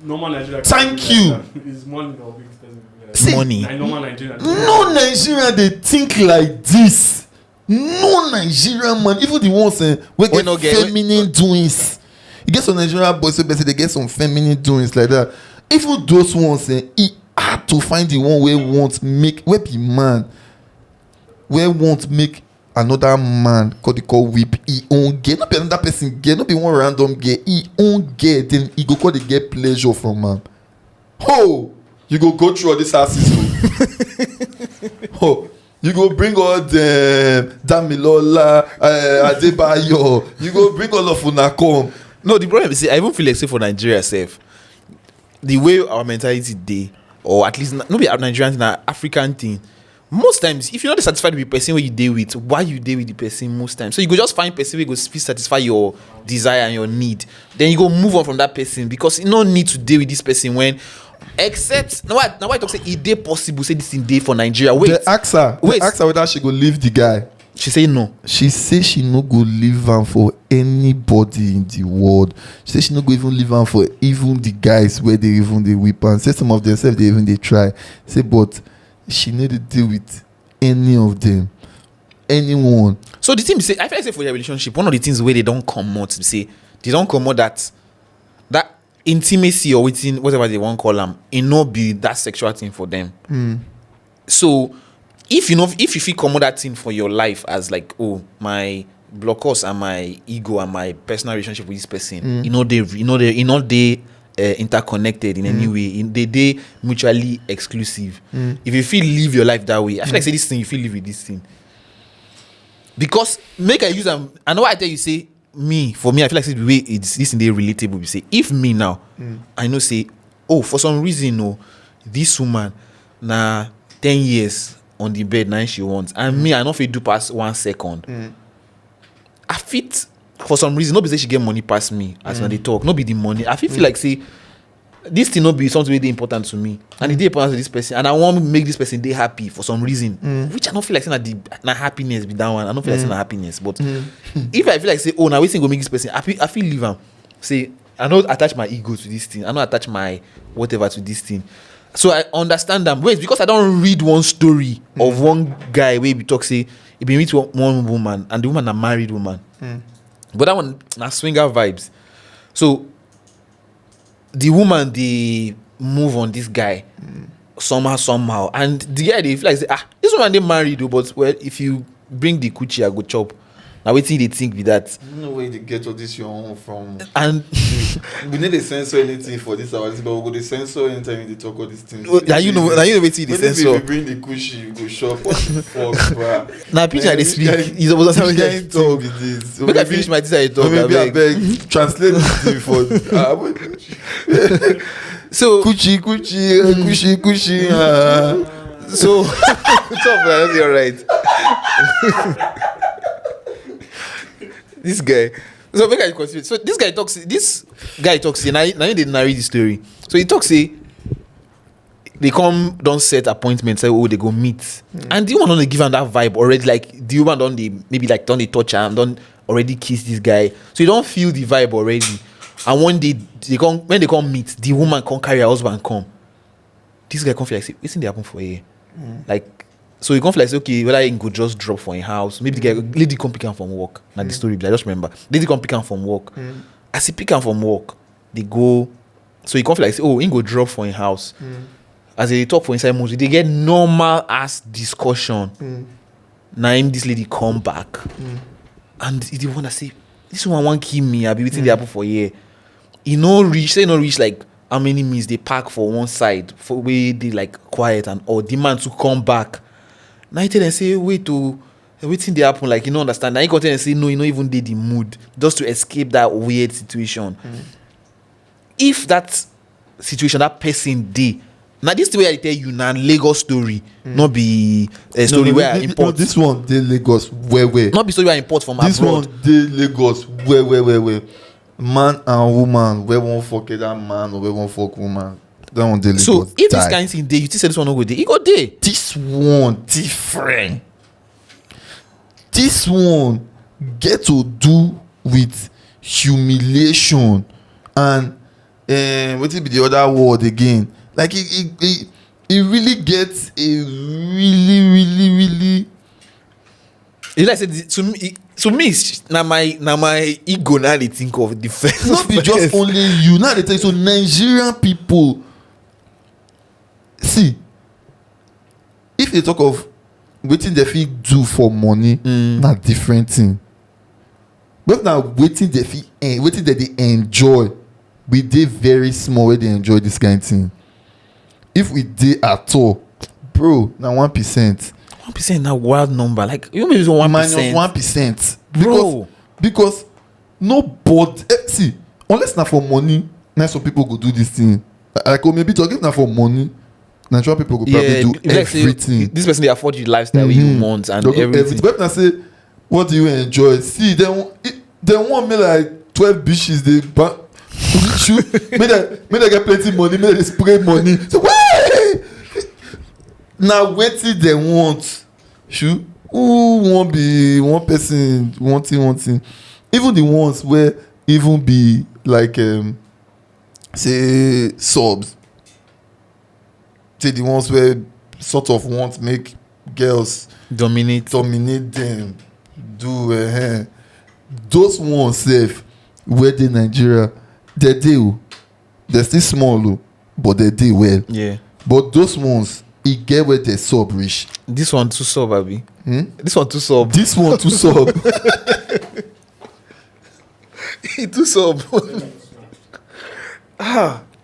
Normal Nigeria. Thank you. It's money that will be expensive. See, Money. Like normal Nigeria. no Nigerian they think like this. No Nigerian man, even the ones we get no get- feminine doings. You get some Nigerian boys, so basically they get some feminine doings like that. Even those ones, it hard to find the one where won't make, where be man, where won't make another man call whip. He own get, not be another person get, not be one random get. He own get, then he go call the get pleasure from man. Oh, you go through all this asses. Oh. You go bring all them Damilola, Adebayo. You go bring all of Unacom. No, the problem is, I even feel like say for Nigeria self, the way our mentality day, or at least not be our Nigerian thing, our African thing. Most times, if you're not satisfied with the person where you deal with, why you deal with the person most times? So you go just find person where go satisfy your desire and your need. Then you go move on from that person because you don't need to deal with this person when. Except now I talk say it dey possible say this thing dey for Nigeria. Wait. They ask her whether she go leave the guy. She say no. She say she no go leave am for anybody in the world. She say she no go even leave am for even the guys where they even dey whip am. Say some of themselves they even dey try. Say but she no dey deal with any of them. Anyone. So the thing be say I feel like say for your relationship, one of the things where they don't come out, say they don't come out that intimacy or whatever they want to call them, it not be that sexual thing for them. So if you feel common that thing for your life as like, oh, my blockers and my ego and my personal relationship with this person, they interconnected in any way. They mutually exclusive. If you feel live your life that way, I feel like say this thing you feel live with this thing. Because make I use them. I know what I tell you say. For me, I feel like the way it's this in the relatable. We say, if me now, I know say, oh, for some reason, no, this woman, 10 years on the bed, now she wants, and me, I know if you do past 1 second, I fit for some reason, not because she get money past me as when they talk, not be the money. I feel like say this thing not be something really important to me, and it dey important to this person, and I want to make this person dey happy for some reason, which I don't feel like saying that happiness be that one. I don't feel like saying that happiness, but if I feel like say, oh, now we think go make this person happy, I feel leave am. Say I don't attach my ego to this thing, I don't attach my whatever to this thing. So I understand them. Wait, because I don't read one story of one guy where we talk say he been with one woman and the woman a married woman, but that one na swinger vibes. So the woman they move on this guy somehow, and the guy they feel like say, this woman they married though, but well, if you bring the coochie I go chop. Now waiting they think with that. No way they get all this your own from. And we need to censor anything for this hour, but we go to censor anytime they talk all these things. Now you know waiting they censor. If you bring the cushy, you go shop. What the fuck, bro? Now picture they speak. He's supposed to say talk with this. Make I finish my teacher talk. Maybe I beg translate this thing for. So cushy. So top, you're right. This guy. So make I continue. So this guy talks. Now they narrate the story. So he talks. Say they come don't set appointments. Say oh they go meet, and the woman don't give him that vibe already. Like the woman don't they maybe like don't they touch him, don't already kiss this guy. So you don't feel the vibe already. And one day when they come meet, the woman come carry her husband come. This guy come feel like say what's they happen for here? Like. So he come feel like say, okay, whether he go just drop for a house. Maybe the guy lady come pick him from work. Now the story, I just remember. Lady come pick him from work. As he pick him from work, they go. So he come feel like say, oh, he go drop for a house. As they talk for inside movie, they get normal ass discussion. Now him this lady come back, and he the one that say, this one want kill me. I be waiting the apple for a year. He no reach like how many minutes they park for one side for where they like quiet and or demand to come back. Now you tell them say wait to waiting they happen like you don't understand. Now you go tell them say no, you don't even did the mood just to escape that weird situation. If that situation that person did now this the way I tell you now Lagos story not be a story where I import. This one the Lagos where not be story where I import from this abroad. One the Lagos where man and woman where one fuck that man or where one fuck woman. That one the Lagos. So if this kind of thing dey, you think say this one no go dey, e go dey. This one different. This one get to do with humiliation and what will be the other word again? Like it really gets a really. It's like I said, to me, it's na my ego now they think of the first. Not be just only you. Now they tell you, so Nigerian people. See, if they talk of waiting they fit do for money, na different thing. But now waiting they fit waiting that they enjoy, we dey very small where they enjoy this kind of thing. If we dey at all, bro, now 1%. 1% na wild number. Like you maybe 1%. Minus 1%. Bro. Because nobody see, unless not for money, now some people go do this thing. Like maybe talking now for money, Nigerian people go probably do everything. Like, this person they afford you lifestyle you want and everything. But I say, what do you enjoy? See, they want me like 12 bitches. They shoot. May they get plenty money. May they spray money. So wait. Now wait till they want. Shoot. Who won't be one person wanting. Even the ones where even be like say subs. Say the ones where sort of want make girls dominate them. Do those ones safe where they Nigeria they do. They're still small, but they do well. Yeah. But those ones, it get where they sub rich. This one too sub, Abi. This one too sub. This one too sub. It too sub.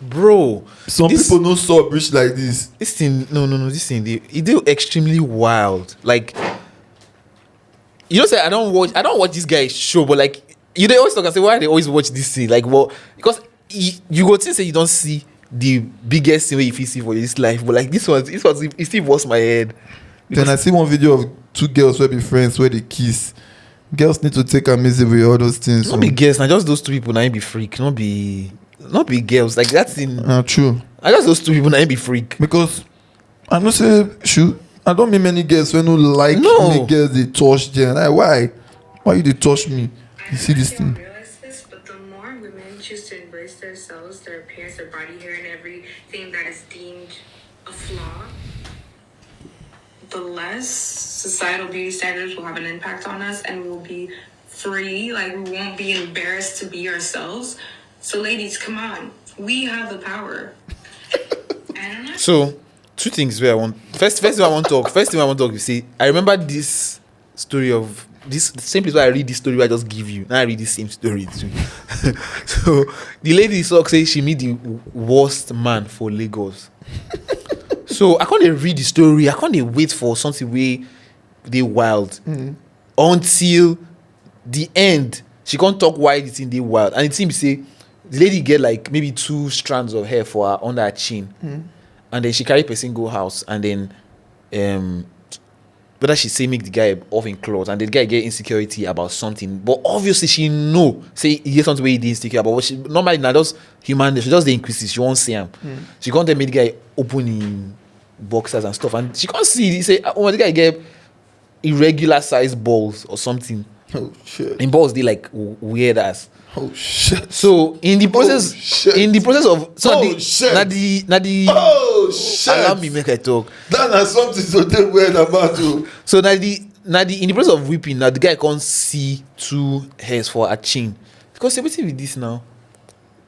Bro. Some people no sub rich like this. This thing, no. This thing, it do extremely wild. Like, you know, say I don't watch this guy's show, but like, you they always talk and say why they always watch this thing. Like, well, because you go to say you don't see the biggest thing where you see for this life, but like this one, it still was my head. Then I see one video of two girls where be friends where they kiss. Girls need to take amazing with all those things. Not be girls, now just those two people now be freak, not be girls. Like that's in true. I just those two people now be freak. Because I know say shoot. I don't mean many girls when no like many girls they touch them. Like why you they touch me? You see this thing? Realize this, but the more women choose to embrace themselves, their appearance, their body hair, and everything that is deemed a flaw, the less societal beauty standards will have an impact on us, and we will be free. Like we won't be embarrassed to be ourselves. So, ladies, come on, we have the power. So, two things where I want. First thing I want to talk. You see, I remember this story of this same place where I read this story. Where I just give you. Now I read the same story too. So the lady says she meet the worst man for Lagos. So I can't read the story. I can't wait for something way they wild until the end. She can't talk why the thing they wild, and it seems say the lady get like maybe 2 strands of hair for her under her chin. And then she carry person go house, and then whether she say make the guy off in clothes, and the guy get insecurity about something, but obviously she know say he get something where he dey insecure about. But she normally now just human, she just dey increase. She won't see him. She can't tell me the guy open in boxers and stuff, and she can't see. He say, "Oh, the guy get irregular size balls or something." Oh shit! In balls they like weird ass. Oh shit! So in the process, of allow me make I talk. That is something so damn weird about you. So in the process of whipping, now the guy can't see 2 hairs for her chin. Because everything with this now,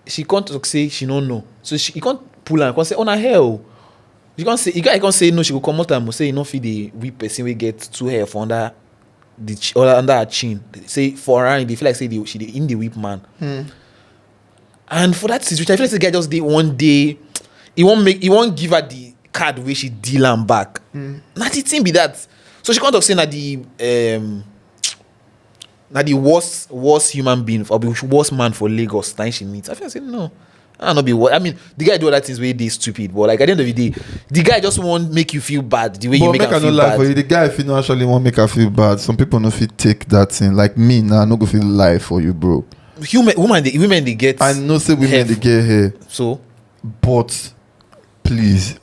she can't talk, say she don't know. So he can't pull her. Can't say on her hair. You can't say the guy can't say no. She will come out and say no. Feed the whip person we get 2 hair for under under her chin. Say for her, they feel like say she in the whip man. And for that situation, I feel like the guy just did one day. He won't give her the card where she deal am back. Not the thing be that. So she can't talk say that the worst human being or the worst man for Lagos time she meets. I feel like say no. I not be what I mean. The guy do other things where they stupid, but like at the end of the day, the guy just won't make you feel bad the way you make him feel bad. For you, the guy if you actually won't make her feel bad. Some people no fit take that thing. Like me now, I no go feel lie for you, bro. Women they get. I know say women they get hair. So, but please,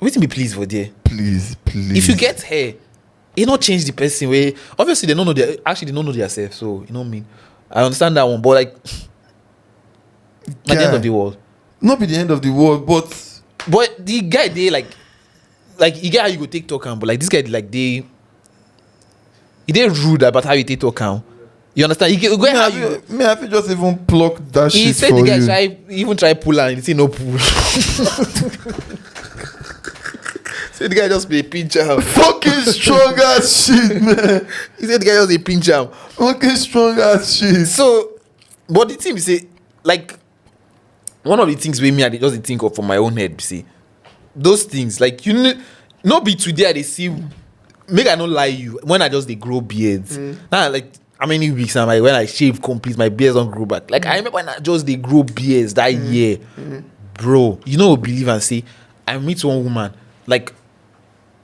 wait me please for there. Please. If you get hair, it not change the person way. Obviously they don't know they don't know themselves. So you know what I mean. I understand that one, but like. At the end of the world. Not be the end of the world, but the guy they like you get how you go take talk am, but like this guy like he rude about how you take talk am. You understand? You get how you. Me, I feel just even pluck that He shit said for the guy you. try pull and he say no pull. So the guy just be a pinch am. Fucking strong ass shit, man. He said the guy just a pinch am. Fucking strong ass shit. So, but the thing be say, like, one of the things with me I dey just dey think of from my own head, be say, those things, like, you know, not be today I dey see, make I not lie you, when I just dey grow beards. Now, like, how many weeks am I, when I shave complete, my beards don't grow back. Like, I remember when I just dey grow beards that year. Bro, you know, believe and say, I meet one woman, like,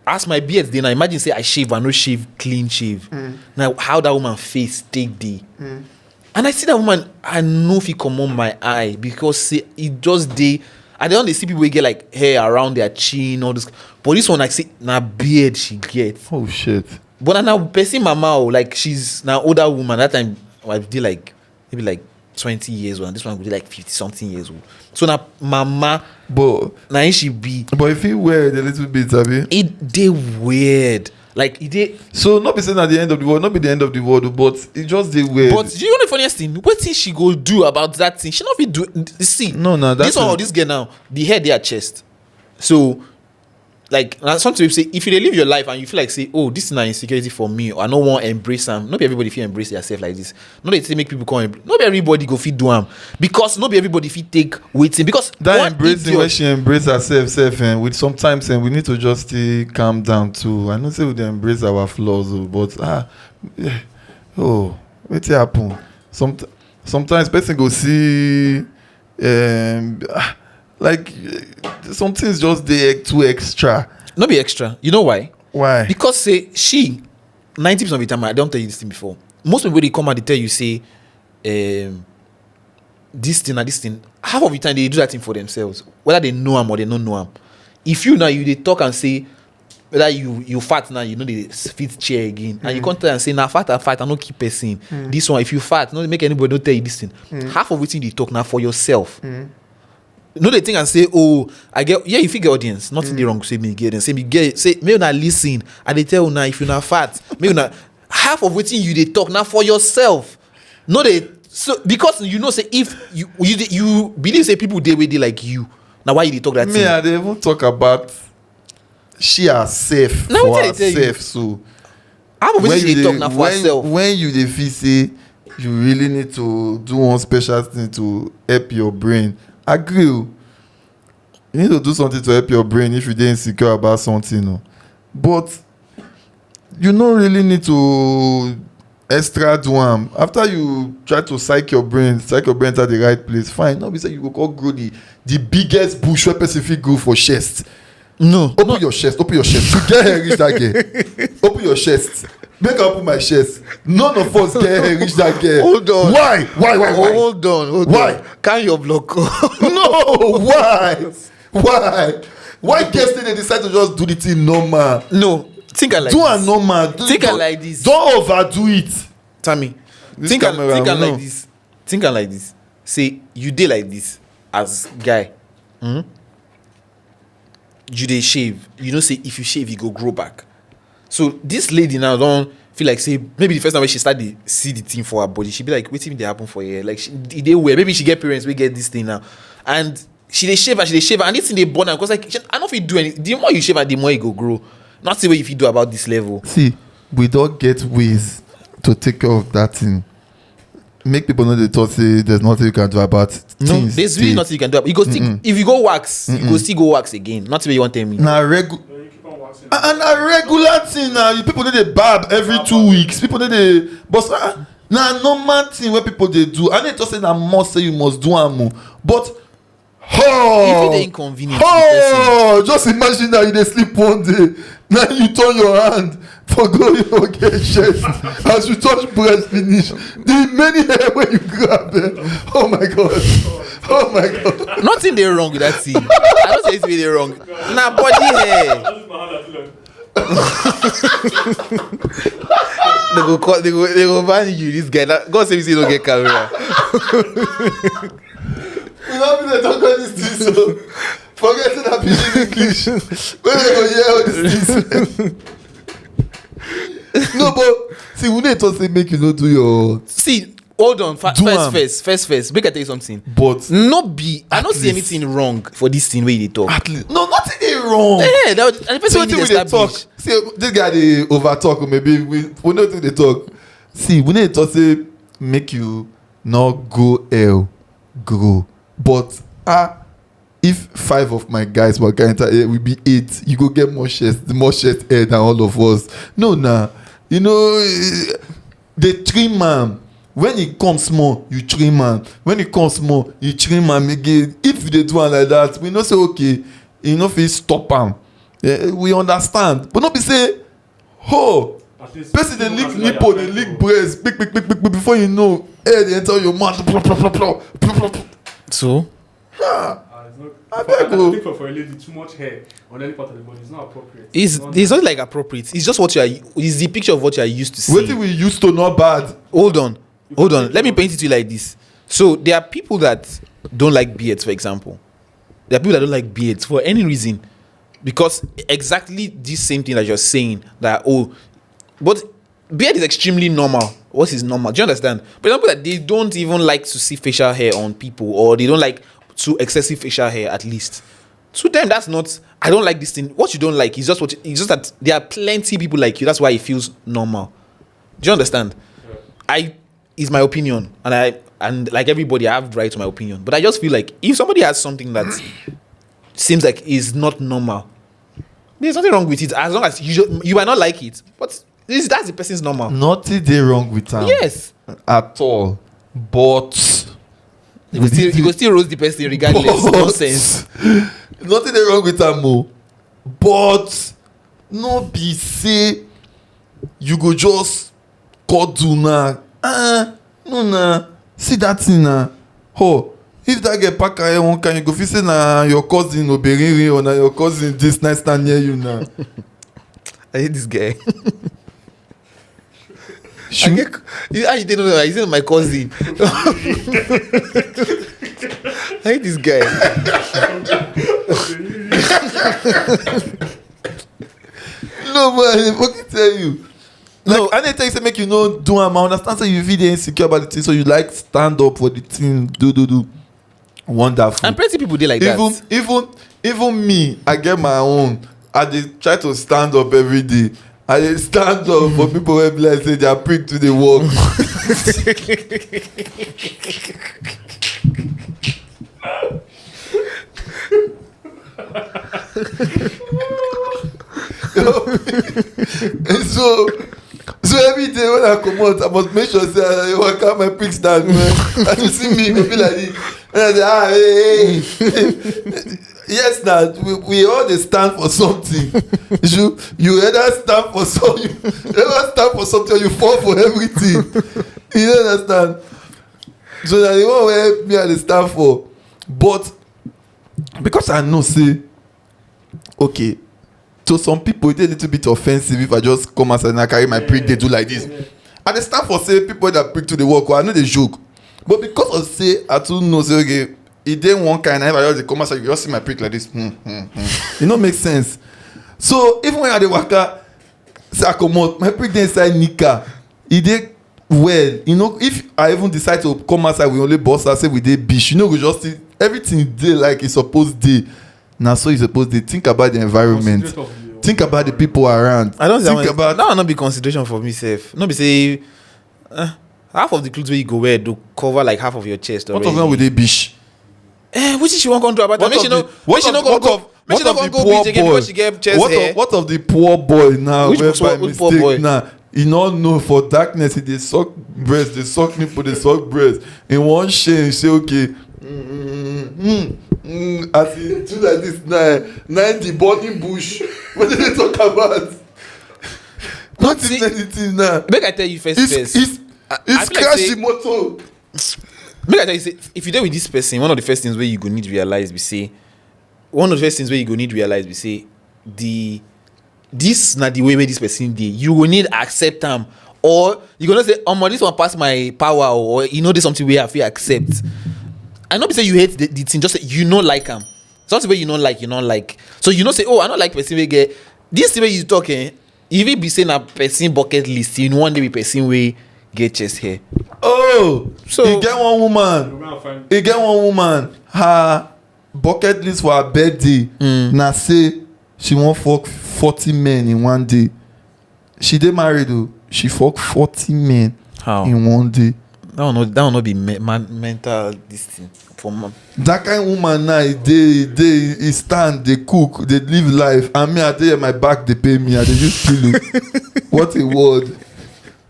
as my beard then I imagine say I shave and no shave, clean shave. Now how that woman face take day. And I see that woman, I know if he come on my eye because say it just day. I don't see people get like hair around their chin, all this. But this one I see now beard she gets. Oh shit. But now person mama, like she's now older woman. That time I did like maybe like 20 years old, and this one would be like 50 something years old. So now mama, but now she be. But if he weird a little bit, Abi. It they weird. Like it did. So not be saying at the end of the world, not be the end of the world, but it just did weird. But you know the funniest thing? What thing she go do about that thing? She not be do. See, no, this one or this girl now, the head their chest. So, like sometimes you say, if you dey live your life and you feel like say, oh, this is not insecurity for me, or I don't want to embrace them. Not be everybody feel embrace yourself like this. Not they say make people come. Not be everybody go fit do them because not be everybody fit take waiting because that embracing when she embrace herself, and with sometimes and we need to just calm down too. I know say we dey embrace our flaws, but what's happen? Sometimes person go see like some things just dey too extra. Not be extra. You know why? Why? Because say she 90% of the time, I don't tell you this thing before. Most people they come and they tell you say this thing and this thing. Half of the time they do that thing for themselves, whether they know them or they don't know them. If you now you they talk and say whether you fat now, you know they fit chair again, and you come tell and say now fat, I no keep person. This one, if you fat, no make anybody don't tell you this thing. Half of everything they talk now for yourself. No, they think and say, oh, I get you fit get audience. Nothing wrong with say me get audience. Say me get say me not listen. And they tell you now if you're not fat, me not half of everything you they talk now for yourself. No, they so because you know say if you believe say people they way like you. Now why you they talk that thing? Me, I dey even talk about she herself now for what tell herself. So half of everything they talk now for herself. When you dey feel say you really need to do one special thing to help your brain. Agree. You need to do something to help your brain if you dey insecure about something. No? But you don't really need to extra do am. After you try to psych your brain enter the right place, fine. Now we say you go go grow the biggest bush where person fit grow for chest. No. Open your chest. You get hair reach that girl. Open your chest. Make I open my chest. None of us get hair reach that girl. Hold on. Why? Hold on. Why? Can your block? No. Why? Why guests they decide to just do the thing normal? No. Think I like do this. a normal. Think I like this. Don't overdo it. Tammy, think I like this. Think I like this. Say you did like this as guy. You dey shave. You know say if you shave, you go grow back. So this lady now don't feel like say maybe the first time when she start to see the thing for her body, she be like, wait till they happen for her. Like they wear. Maybe she get parents we get this thing now, and she dey shave and this thing they born her because like I don't feel do anything. The more you shave, and the more it go grow. Not see what if you do about this level. See, we don't get ways to take care of that thing. Make people know they thought say there's nothing you can do about things. No, there's really nothing you can do. You go still, if you go wax, you go still go wax again. Not what you want to tell me. Now regular thing now. People need a barb every 2 weeks. People need a but now normal thing where people they do. I need to say that must say you must do am. But if it's inconvenient just imagine that you dey sleep one day. Now you turn your hand for go get chest. As you touch breast finish, the many hair when you grab it. Oh my god. Nothing they wrong with that thing. I don't say it's really wrong. Nah, body hair. they go ban you. This guy. God save you, say you don't get camera. We don't be talk about this thing, so forget that pidgin English. When we go hear all these things. No, but see, we need to say make you not do your. See, hold on. First. Make I tell you something. But I don't see least- anything wrong for this thing where they talk. at least no, nothing is wrong. Yeah, and the person So wey dey wetin we dey talk? establish. See, this guy dey over talk, or maybe we know wetin dey talk. See, we need to say make you not go L, grow. But if 5 of my guys were going to we be 8, you go get more chest hair than all of us. No, nah. You know, the trim man. When it comes small, you trim man. When it comes small, you trim man again. If they do it like that, we know say okay, you know if you stop am. We understand. But not be say, oh, person they lick nipple, they lick breast, big, before you know, air they enter your mouth. So I think for a lady, too much hair on any part of the body is not appropriate. it's not like appropriate. It's just what you are. It's the picture of what you are used to seeing. What we used to not bad. Hold on. Let me paint it to you like this. So there are people that don't like beards, for example. There are people that don't like beards for any reason, because exactly this same thing that you're saying that but beard is extremely normal. What is normal? Do you understand? For example, that they don't even like to see facial hair on people, or they don't like too excessive facial hair at least. To them, that's not. I don't like this thing. What you don't like is just it's just that there are plenty people like you. That's why it feels normal. Do you understand? Yeah. Is my opinion, and like everybody, I have the right to my opinion. But I just feel like if somebody has something that seems like is not normal, there's nothing wrong with it as long as you might not like it. But that's the person's normal. Nothing they wrong with them. Yes, at all. But you go still roast the person regardless. Nonsense. Nothing they wrong with them, but no be say you go just do na. No na. See that thing na. Oh, if that get pack hair one kind, you go feel say na your cousin Oberiri or na your cousin this nice stand near you now. I hate this guy. I didn't know. He's my cousin. I hate this guy. No, but I fucking tell you. Like, No. I need to tell you say make you know do am. I understand say you feel dey insecure about the thing, so you like stand up for the thing. Do. Wonderful. And plenty people dey like that. Even me, I get my own. I dey try to stand up every day. I dey stand up for people wey be like say they are prick to the work. And so every day when I come out, I must make sure say I work out my pricks down, man. And you see me, go be like this. And I say, hey. Yes, now we all dey stand for something. You either stand for something, or you fall for everything. You don't understand? So that the one where me I dey stand for. But because I know, say, okay, to some people it's a little bit offensive if I just come outside and I carry my prick, they do like this. And they stand for say people that prick to the work, I know they joke. But because of say I too know say okay, it didn't one kind of I just come outside, you just see my prick like this. It don't make sense. So even when I dey waka, say I come out, my prick dey inside nika. It dey well, you know, if I even decide to come outside, we only boss I say we dey beach, you know, we just see everything dey like it's supposed to. Now, so you supposed to think about the environment, think about the people around. I don't think about that will not be consideration for me, safe. Not be say half of the clothes where you go wear do cover like half of your chest. What of them with the beach? Which is she won't go to about that? Make she no go beach again because she get chest hair. What of the poor boy now? Which poor boy? Now you not know for darkness they suck breast, they suck nipple, they suck breast. In one shame, you say okay. As he do like this now the burning bush. What did they talk about? Not See, anything now. Make I tell you first. It's crash the motor. Make I tell you, say, if you deal with this person, one of the first things where you go need to realize, we say, this not the way where this person did. You will need accept them, or you gonna say, this one pass my power, or you know, there's something where I feel accept. I know say you hate the thing, just say you don't like him. Something where you don't like. So you know say, oh, I don't like person we get this way you talking. If it be saying a person bucket list, you know one day be person we get chest hair. Oh, So- he get one woman. He get one woman. Her bucket list for her birthday. Now say she won't fuck 40 men in one day. She dey married though. She fuck 40 men How? in one day. That will not be mental this thing for man. That kind of woman now, they stand, they cook, they live life. And me, I tell you, my back, they pay me. I they just kill it. What a word.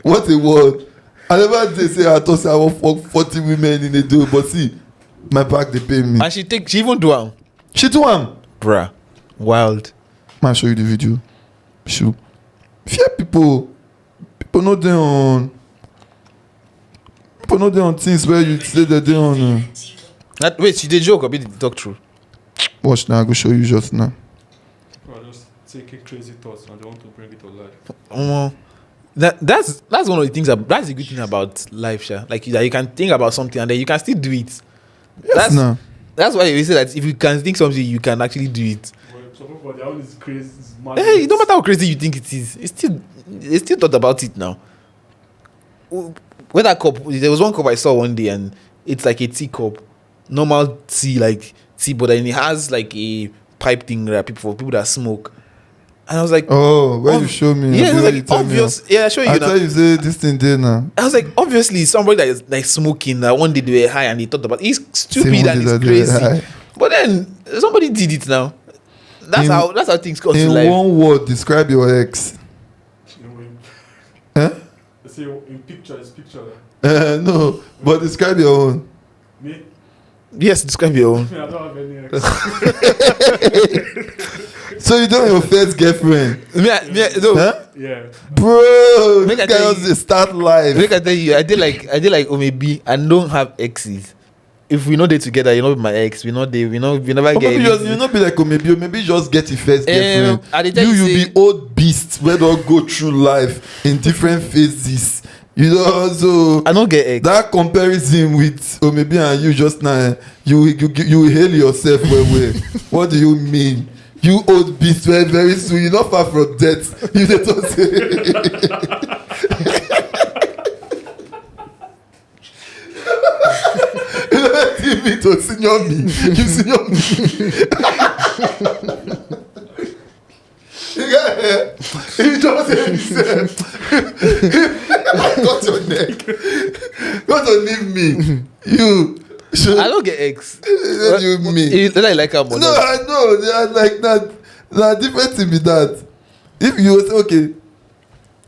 What a word. I never they say I thought say I will fuck 40 women in a day. But see, my back, they pay me. And she even do am. She do am. Bruh. Wild. Man, show you the video. Shoot. Fear people. People know they on. People know they on things where you say that they on. Wait, she did joke or be the talk true? Watch now, I go show you just now. People are just taking crazy thoughts and they want to bring it to life. That's one of the things. That's the good thing about life, Sha. Like that you can think about something and then you can still do it. Yes, now. That's why we say that if you can think something, you can actually do it. But some people, their own is crazy. It's mad. Hey, no matter how crazy you think it is, they still thought about it now. When that cup, there was one cup I saw one day, and it's like a tea cup, normal tea, like tea, but then it has like a pipe thing that for people that smoke. And I was like, Oh, where you show me? yeah, it was Where you like tell me obvious. Yeah, I show you I now. tell you say this thing there now. I was like, obviously, somebody that is like smoking that one day they were high and they thought about it's stupid Same and one day it's that they were crazy. high. But then somebody did it now. That's how things come to In life. one word, describe your ex. You know, Huh? they say in picture, it's picture. No, but describe your own. Me, Yes, describe your own. I don't have any ex. So you don't have your first girlfriend, No. huh? Yeah. Bro, Make I this guy tell was you- a start life. Look, I tell you, I did like maybe I don't have exes. If we know they together, you know my ex. We never But get. maybe you not be like maybe just get your first girlfriend. I dey tell you You say- be old beast where don't go through life in different phases. You know, so I don't get ex. that comparison with maybe and you just now you hail yourself well. What do you mean? You old beast very very soon. You're not far from death. You dey talk say. Me to senior me. You senior me. You just say himself. Got your neck. Got to leave me. You. Should, I don't get ex. what do you mean? Whether I like her or No, not. I know. They are like that. Nah, different thing with that. If you say okay,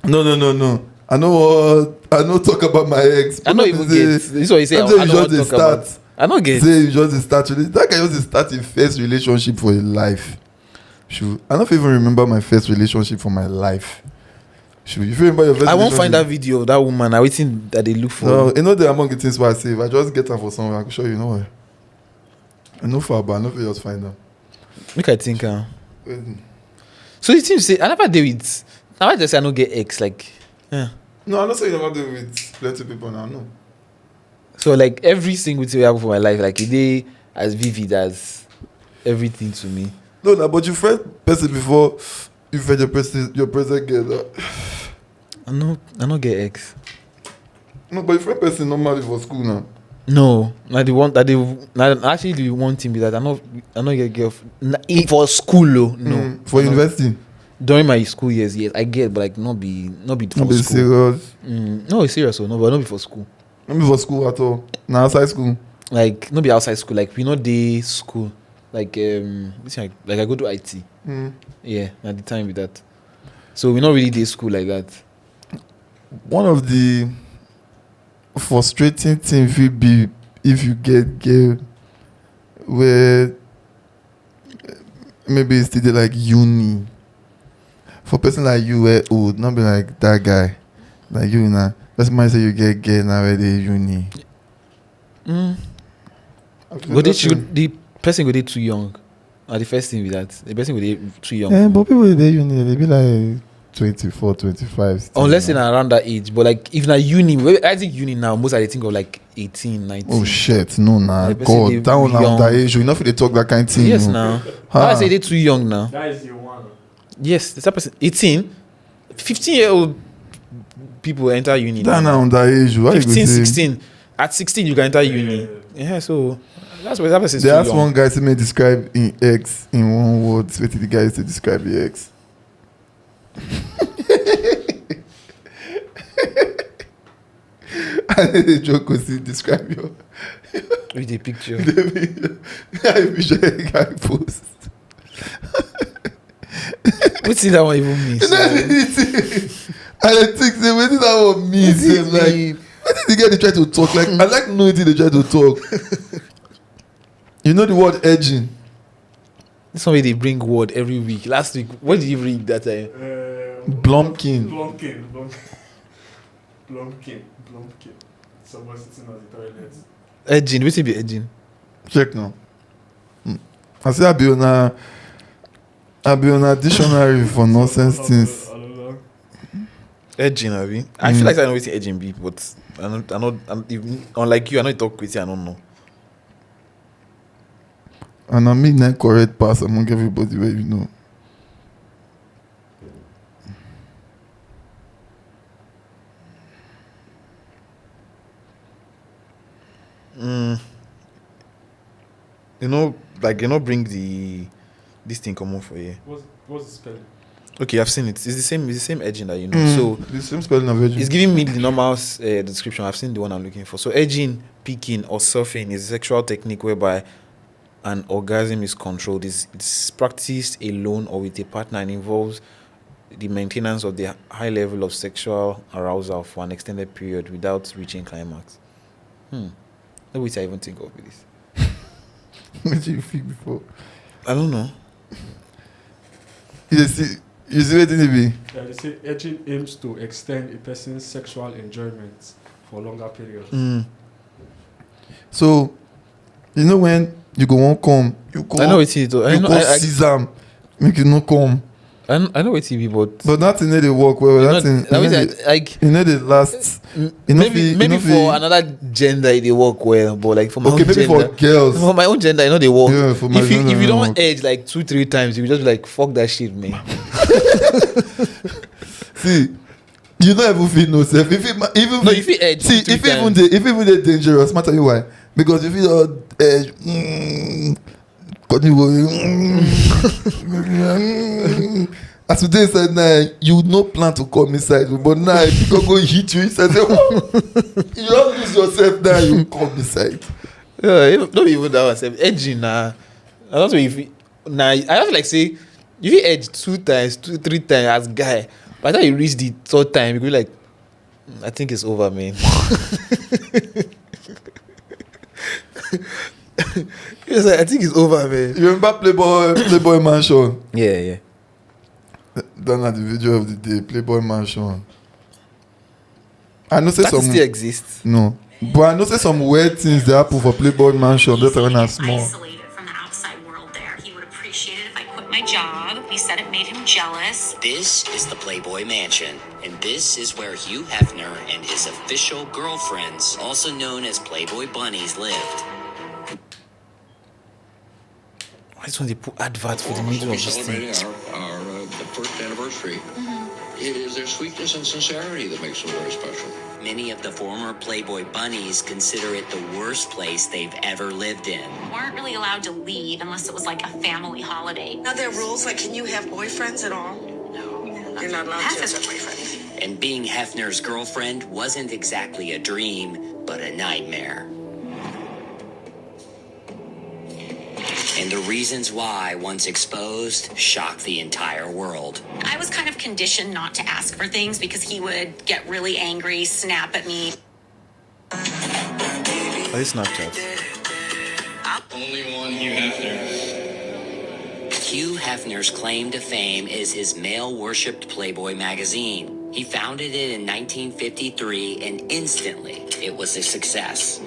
no. I know talk about my ex. I don't even get. This is what you say. I Sometimes don't you want to just talk about. start. I don't get. Say you just start. That guy just start in first relationship for your life. Sure. I don't even remember my first relationship for my life. Sure. If you remember your first I won't find that relationship- video of that woman. I waiting that they look for. No, you know the among the things why I say if I just get her for someone, I can show you know where. I know for but I know if you just find them. Make I think. So you seem to say I never deal with. Now I just say I don't get ex. Like, yeah. No, I'm not saying you never do with plenty of people now, no. So like every single thing I have for my life, like a day as vivid as everything to me. No, but you friend person before you friend your present girl. I don't get ex. No, but you friend person normally for school now. No, not the one that actually the one thing be that I not get girl for school though. No, For I no. university. During my school years, yes, I get, but like not be for Not be school. serious. No, it's serious, no, but not be for school. Not be for school at all. Now outside school. Like not be outside school. Like we not day school. Like like I go to IT. Yeah, at the time with that. So we not really day school like that. One of the frustrating things will be if you get girl where maybe it's still like uni. For person like you where old, not be like that guy. Like you now. That's might say you get girl now where they uni. But the person go dey too young. The first thing with that, the person go dey too young. Yeah, but people they uni, they be like 24, 25. still Unless now. in around that age. But like if na uni, I think uni now, most of they think of like 18, 19. Oh shit, no nah. The person they God, that one now young. that age. You know if they talk that kind of thing. Yes, no. now. Ah. I say they're too young now. That is your one. Yes, the type of 18, 15-year-old people enter uni. That now that age. Why 15, you go say? 16. At 16, you can enter uni. Yeah, so that's what that person is They too asked young. one guy to me describe in X in one word. What did the guy used to describe the X? And then the joke was to describe your With the picture. the picture the guy post. What's that one even mean? And I think say what did that one mean? Say, like what did the guy they try to talk like? I like knowing they try to talk. You know the word edging. This one way they bring word every week. Last week, what did you bring that time? Blumkin. Blumpkin. Someone sitting on the toilet. Edging. What's it be edging? Check now. I say I be on a dictionary for nonsense things. Edging, Abi. I feel like I know what edging be, but I'm even, unlike you, I know you talk with I don't know. And I mean that correct pass among everybody where you know. Bring this thing come on for you. What's the spelling? Okay, I've seen it. It's the same edging that you know. So The same spelling of edging. it's giving me the normal description. I've seen the one I'm looking for. So edging, picking, or surfing is a sexual technique whereby an orgasm is controlled. It's practiced alone or with a partner and involves the maintenance of the high level of sexual arousal for an extended period without reaching climax. No way I even think of this. What did you feel before? I don't know. You see what it be? They say edging aims to extend a person's sexual enjoyment for longer periods. So, you know when you go on come, you go. I know it's it. I You know. go I sesame, make you no come. know it's TV, but But that thing they work well. you That thing, know, like you know the last. You know maybe for another gender they work well, but like for my okay, own maybe gender, for girls. for my own gender, I know they work. Yeah, for my if gender, you they don't work. edge like 2-3 times, you will just be like fuck that shit, man. See, you don't even feel no self. Even No, if you edge see, 2-3 if even times. they dangerous, matter you why? Because if you don't edge, as today said now, you no plan to come inside, but now if you go hit you inside, you don't lose yourself now. You come inside. Yeah, not even that one. Edging, nah. I don't know if I have to like say, if you edge 2 times, 2-3 times as guy, by the time you reach the 3rd time, you go like, I think it's over, man. Yes, I think it's over, man. You remember Playboy Mansion? Yeah. Done at the video of the day, Playboy Mansion. I know say That some still exists. no, but I know say some weird things that happen for Playboy Mansion. That's when I'm small. Isolated from the outside world there. He would appreciate it if I quit my job. He said it made him jealous. This is the Playboy Mansion, and this is where Hugh Hefner and his official girlfriends, also known as Playboy Bunnies, lived. Why is when they put adverts for the middle of this thing? Our the first anniversary. It is their sweetness and sincerity that makes them very special. Many of the former Playboy Bunnies consider it the worst place they've ever lived in. Weren't really allowed to leave unless it was like a family holiday. Are there rules? Like, can you have boyfriends at all? No, You're not allowed Half to is have boyfriends. And being Hefner's girlfriend wasn't exactly a dream, but a nightmare. And the reasons why, once exposed, shocked the entire world. I was kind of conditioned not to ask for things because he would get really angry, snap at me. Why is Snapchat? Only one Hugh Hefner. Hugh Hefner's claim to fame is his male-worshipped Playboy magazine. He founded it in 1953, and instantly, it was a success.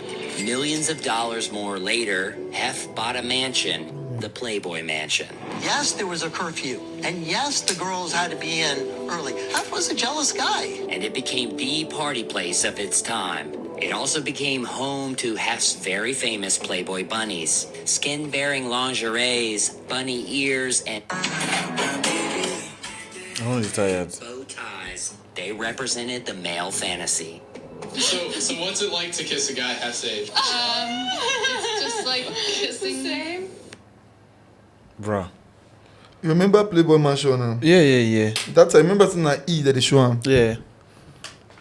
Millions of dollars more later, Hef bought a mansion, the Playboy Mansion. Yes, there was a curfew. And yes, the girls had to be in early. That was a jealous guy. And it became the party place of its time. It also became home to Hef's very famous Playboy bunnies. Skin-bearing lingeries, bunny ears, and I'm only tired. bow ties. They represented the male fantasy. So what's it like to kiss a guy half age? It's just like kissing. Same. Bruh. You remember Playboy Mansion? Yeah. That I remember seeing an E that they show him. Yeah.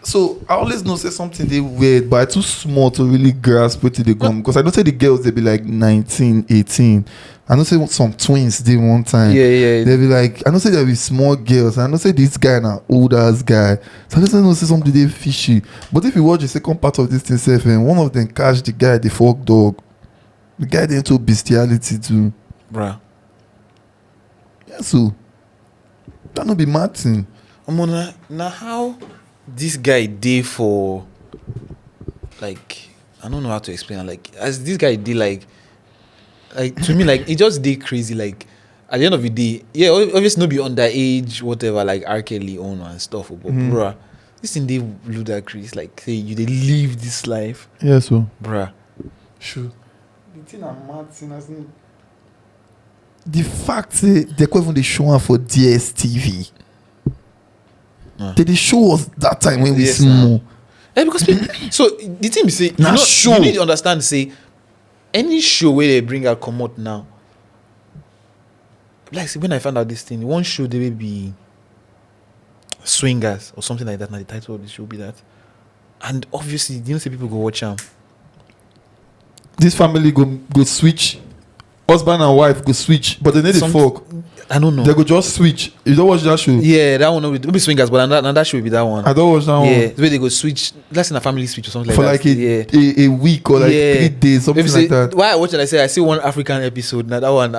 So I always know say something they weird, but I too small to really grasp where they come. Because I don't say the girls they be like 19, 18. I don't say some twins they one time. Yeah. They be like, I don't say there be small girls. I don't say this guy an old ass guy. So I just know say something they fishy. But if you watch the second part of this thing, self, and one of them catch the guy, the folk dog. The guy they into bestiality too. Bruh. Yeah, so that no be mad thing. Now how this guy did for, like, I don't know how to explain it. Like, as this guy did, like to me, like, it just did crazy. Like, at the end of the day, yeah, obviously no be underage, whatever, like R. Kelly own and stuff. But bruh, this thing they ludicrous. Like, say you they live this life. Yeah, so Bruh. Sure. The thing I'm mad thing as in the fact that they could even they show her for DSTV. They show us that time when we small. Yeah, because so the thing be say, you need to understand, say, any show where they bring out come out now. Like, see, when I found out this thing, one show they will be Swingers or something like that. Now the title of the show will be that. And obviously, you know, say people go watch them. This family go switch. Husband and wife go switch, but they need the fuck. I don't know. They go just switch. You don't watch that show? Yeah, that one will be Swingers, but another show will be that one. I don't watch that one. Yeah, the way they go switch. That's in a family switch or something for like that. For like a week or like 3 days, something Maybe like that. Why I watch it, I say I see one African episode. Now that one.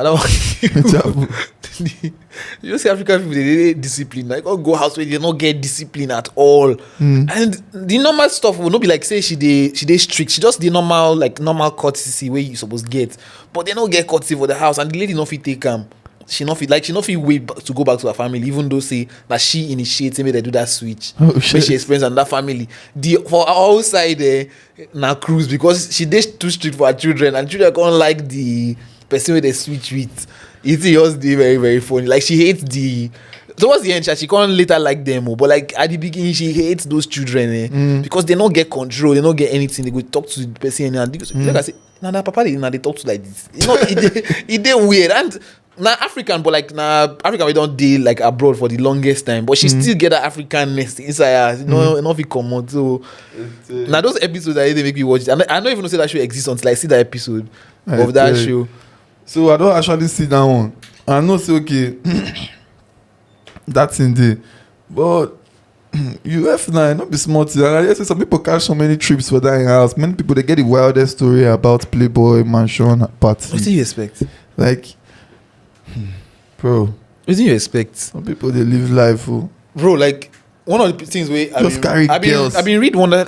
You see African people, they discipline. Like, go house where they don't get discipline at all. And the normal stuff will not be like, say she dey strict. She just the normal courtesy where you supposed to get. But they don't get courtesy for the house, and the lady not fit take she not fit wait to go back to her family, even though say that she initiates maybe they do that switch when she experience another family. For our outside na cruise because she dey too strict for her children, and children can't like the person where they switch with. It's just very, very funny. Like, she hates towards the end, she can't later like them, but like at the beginning, she hates those children because they don't get control, they don't get anything. They go talk to the person and like I say, nah, papa, they talk to like this. You know, it dey weird. And now African, but like African, we don't deal like abroad for the longest time, but she still get that Africanness inside her. Enough it come out. So now those episodes that they make me watch it. I don't even know say that show exists until I see that episode of that show. So I don't actually see that one. I know say okay, that's in there, but you have now not be smart. I just say some people catch so many trips for that house. Many people they get the wildest story about Playboy Mansion party. What do you expect? Like, bro, what do you expect? Some people they live life, bro. Like, one of the things where I've been read one that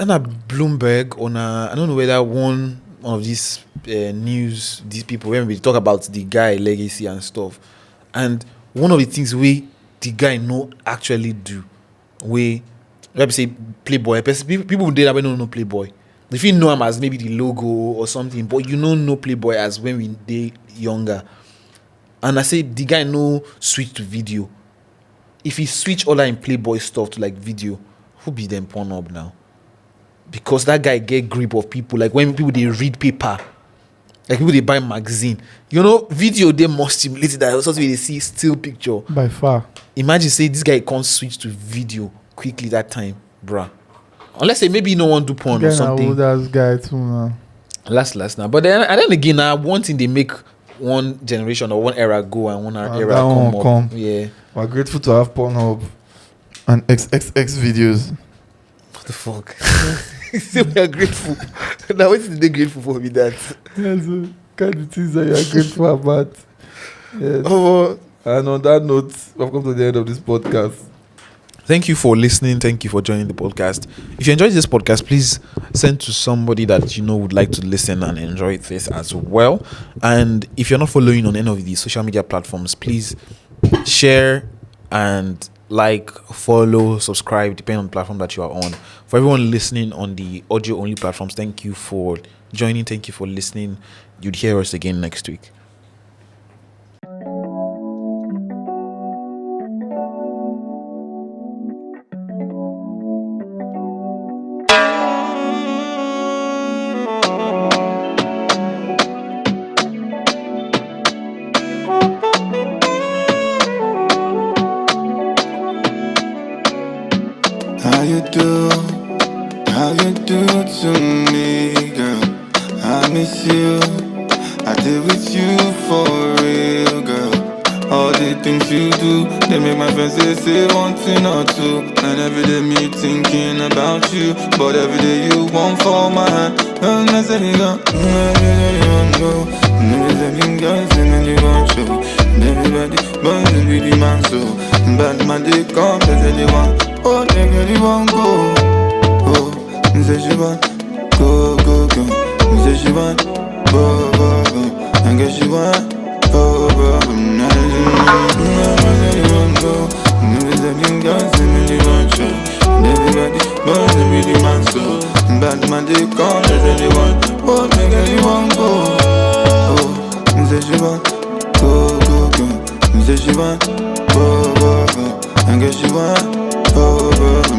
Bloomberg on I don't know whether one of these news, these people when we talk about the guy legacy and stuff, and one of the things we the guy no actually do, we let me say Playboy. People did not know Playboy. If you know him as maybe the logo or something, but you don't know Playboy as when we they younger. And I say the guy no switch to video. If he switch all that in Playboy stuff to like video, who be them porn up now? Because that guy get grip of people. Like when people they read paper, like people they buy magazine. You know, video they more stimulated than also they see still picture. By far. Imagine say this guy can't switch to video quickly that time, bruh. Unless say maybe no one do porn or something. Old ass guy too now. Last now. But then and then again now one thing they make one generation or one era go and one era come up. Yeah. We're grateful to have Pornhub and XXX videos. What the fuck? We are grateful. Now what is they grateful for with that? Yes, kind of things that you are grateful about. Yes. And on that note, we've come to the end of this podcast. Thank you for listening. Thank you for joining the podcast. If you enjoyed this podcast, please send to somebody that you know would like to listen and enjoy this as well. And if you're not following on any of these social media platforms, please share and like, follow, subscribe, depending on the platform that you are on. For everyone listening on the audio only platforms, thank you for joining. Thank you for listening. You'd hear us again next week. How you do to me, girl? I miss you. I did with you for real, girl. All the things you do, they make my friends say one thing or two. And every day me thinking about you, but every day you won't fall my hand. And I said you go, you won't go. Never let me go, and you won't show. Everybody, but you be the man so. Bad man they come, they say they want. Oh, they get you won't go. Oh, say she want go, go, go. Say she want go, go, go. I guess she want go, go, go. Say you want go. Never let me go, say me you want show. Everybody, but they be the man so. Bad man they come, they say they want. Oh, they get you won't go. Oh, say she want go, go, go. Say she want go, go, go. I guess she want go, go, go.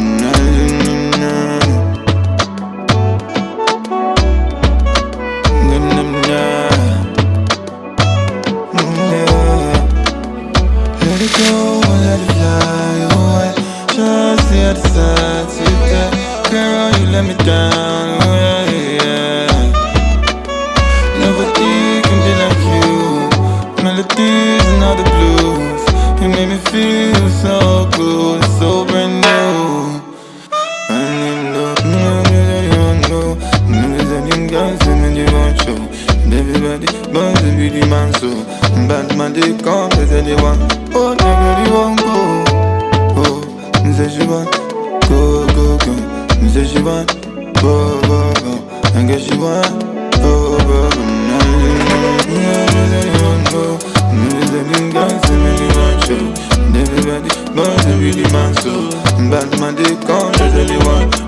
Let it go and let it fly away. Just the other side today. Girl, you let me down, yeah. Nobody can be like you. Melodies and all the blues. You made me feel so good, so brand new. And you know, everybody, but they be the man so. Bad man they come, they say they want. Oh, they really won't go. Oh, say she want go, go, go. Say she want go, go, go. I guess she want go, go, go. They won't go. Everybody, but they be the man so. Bad man they come, they say they want.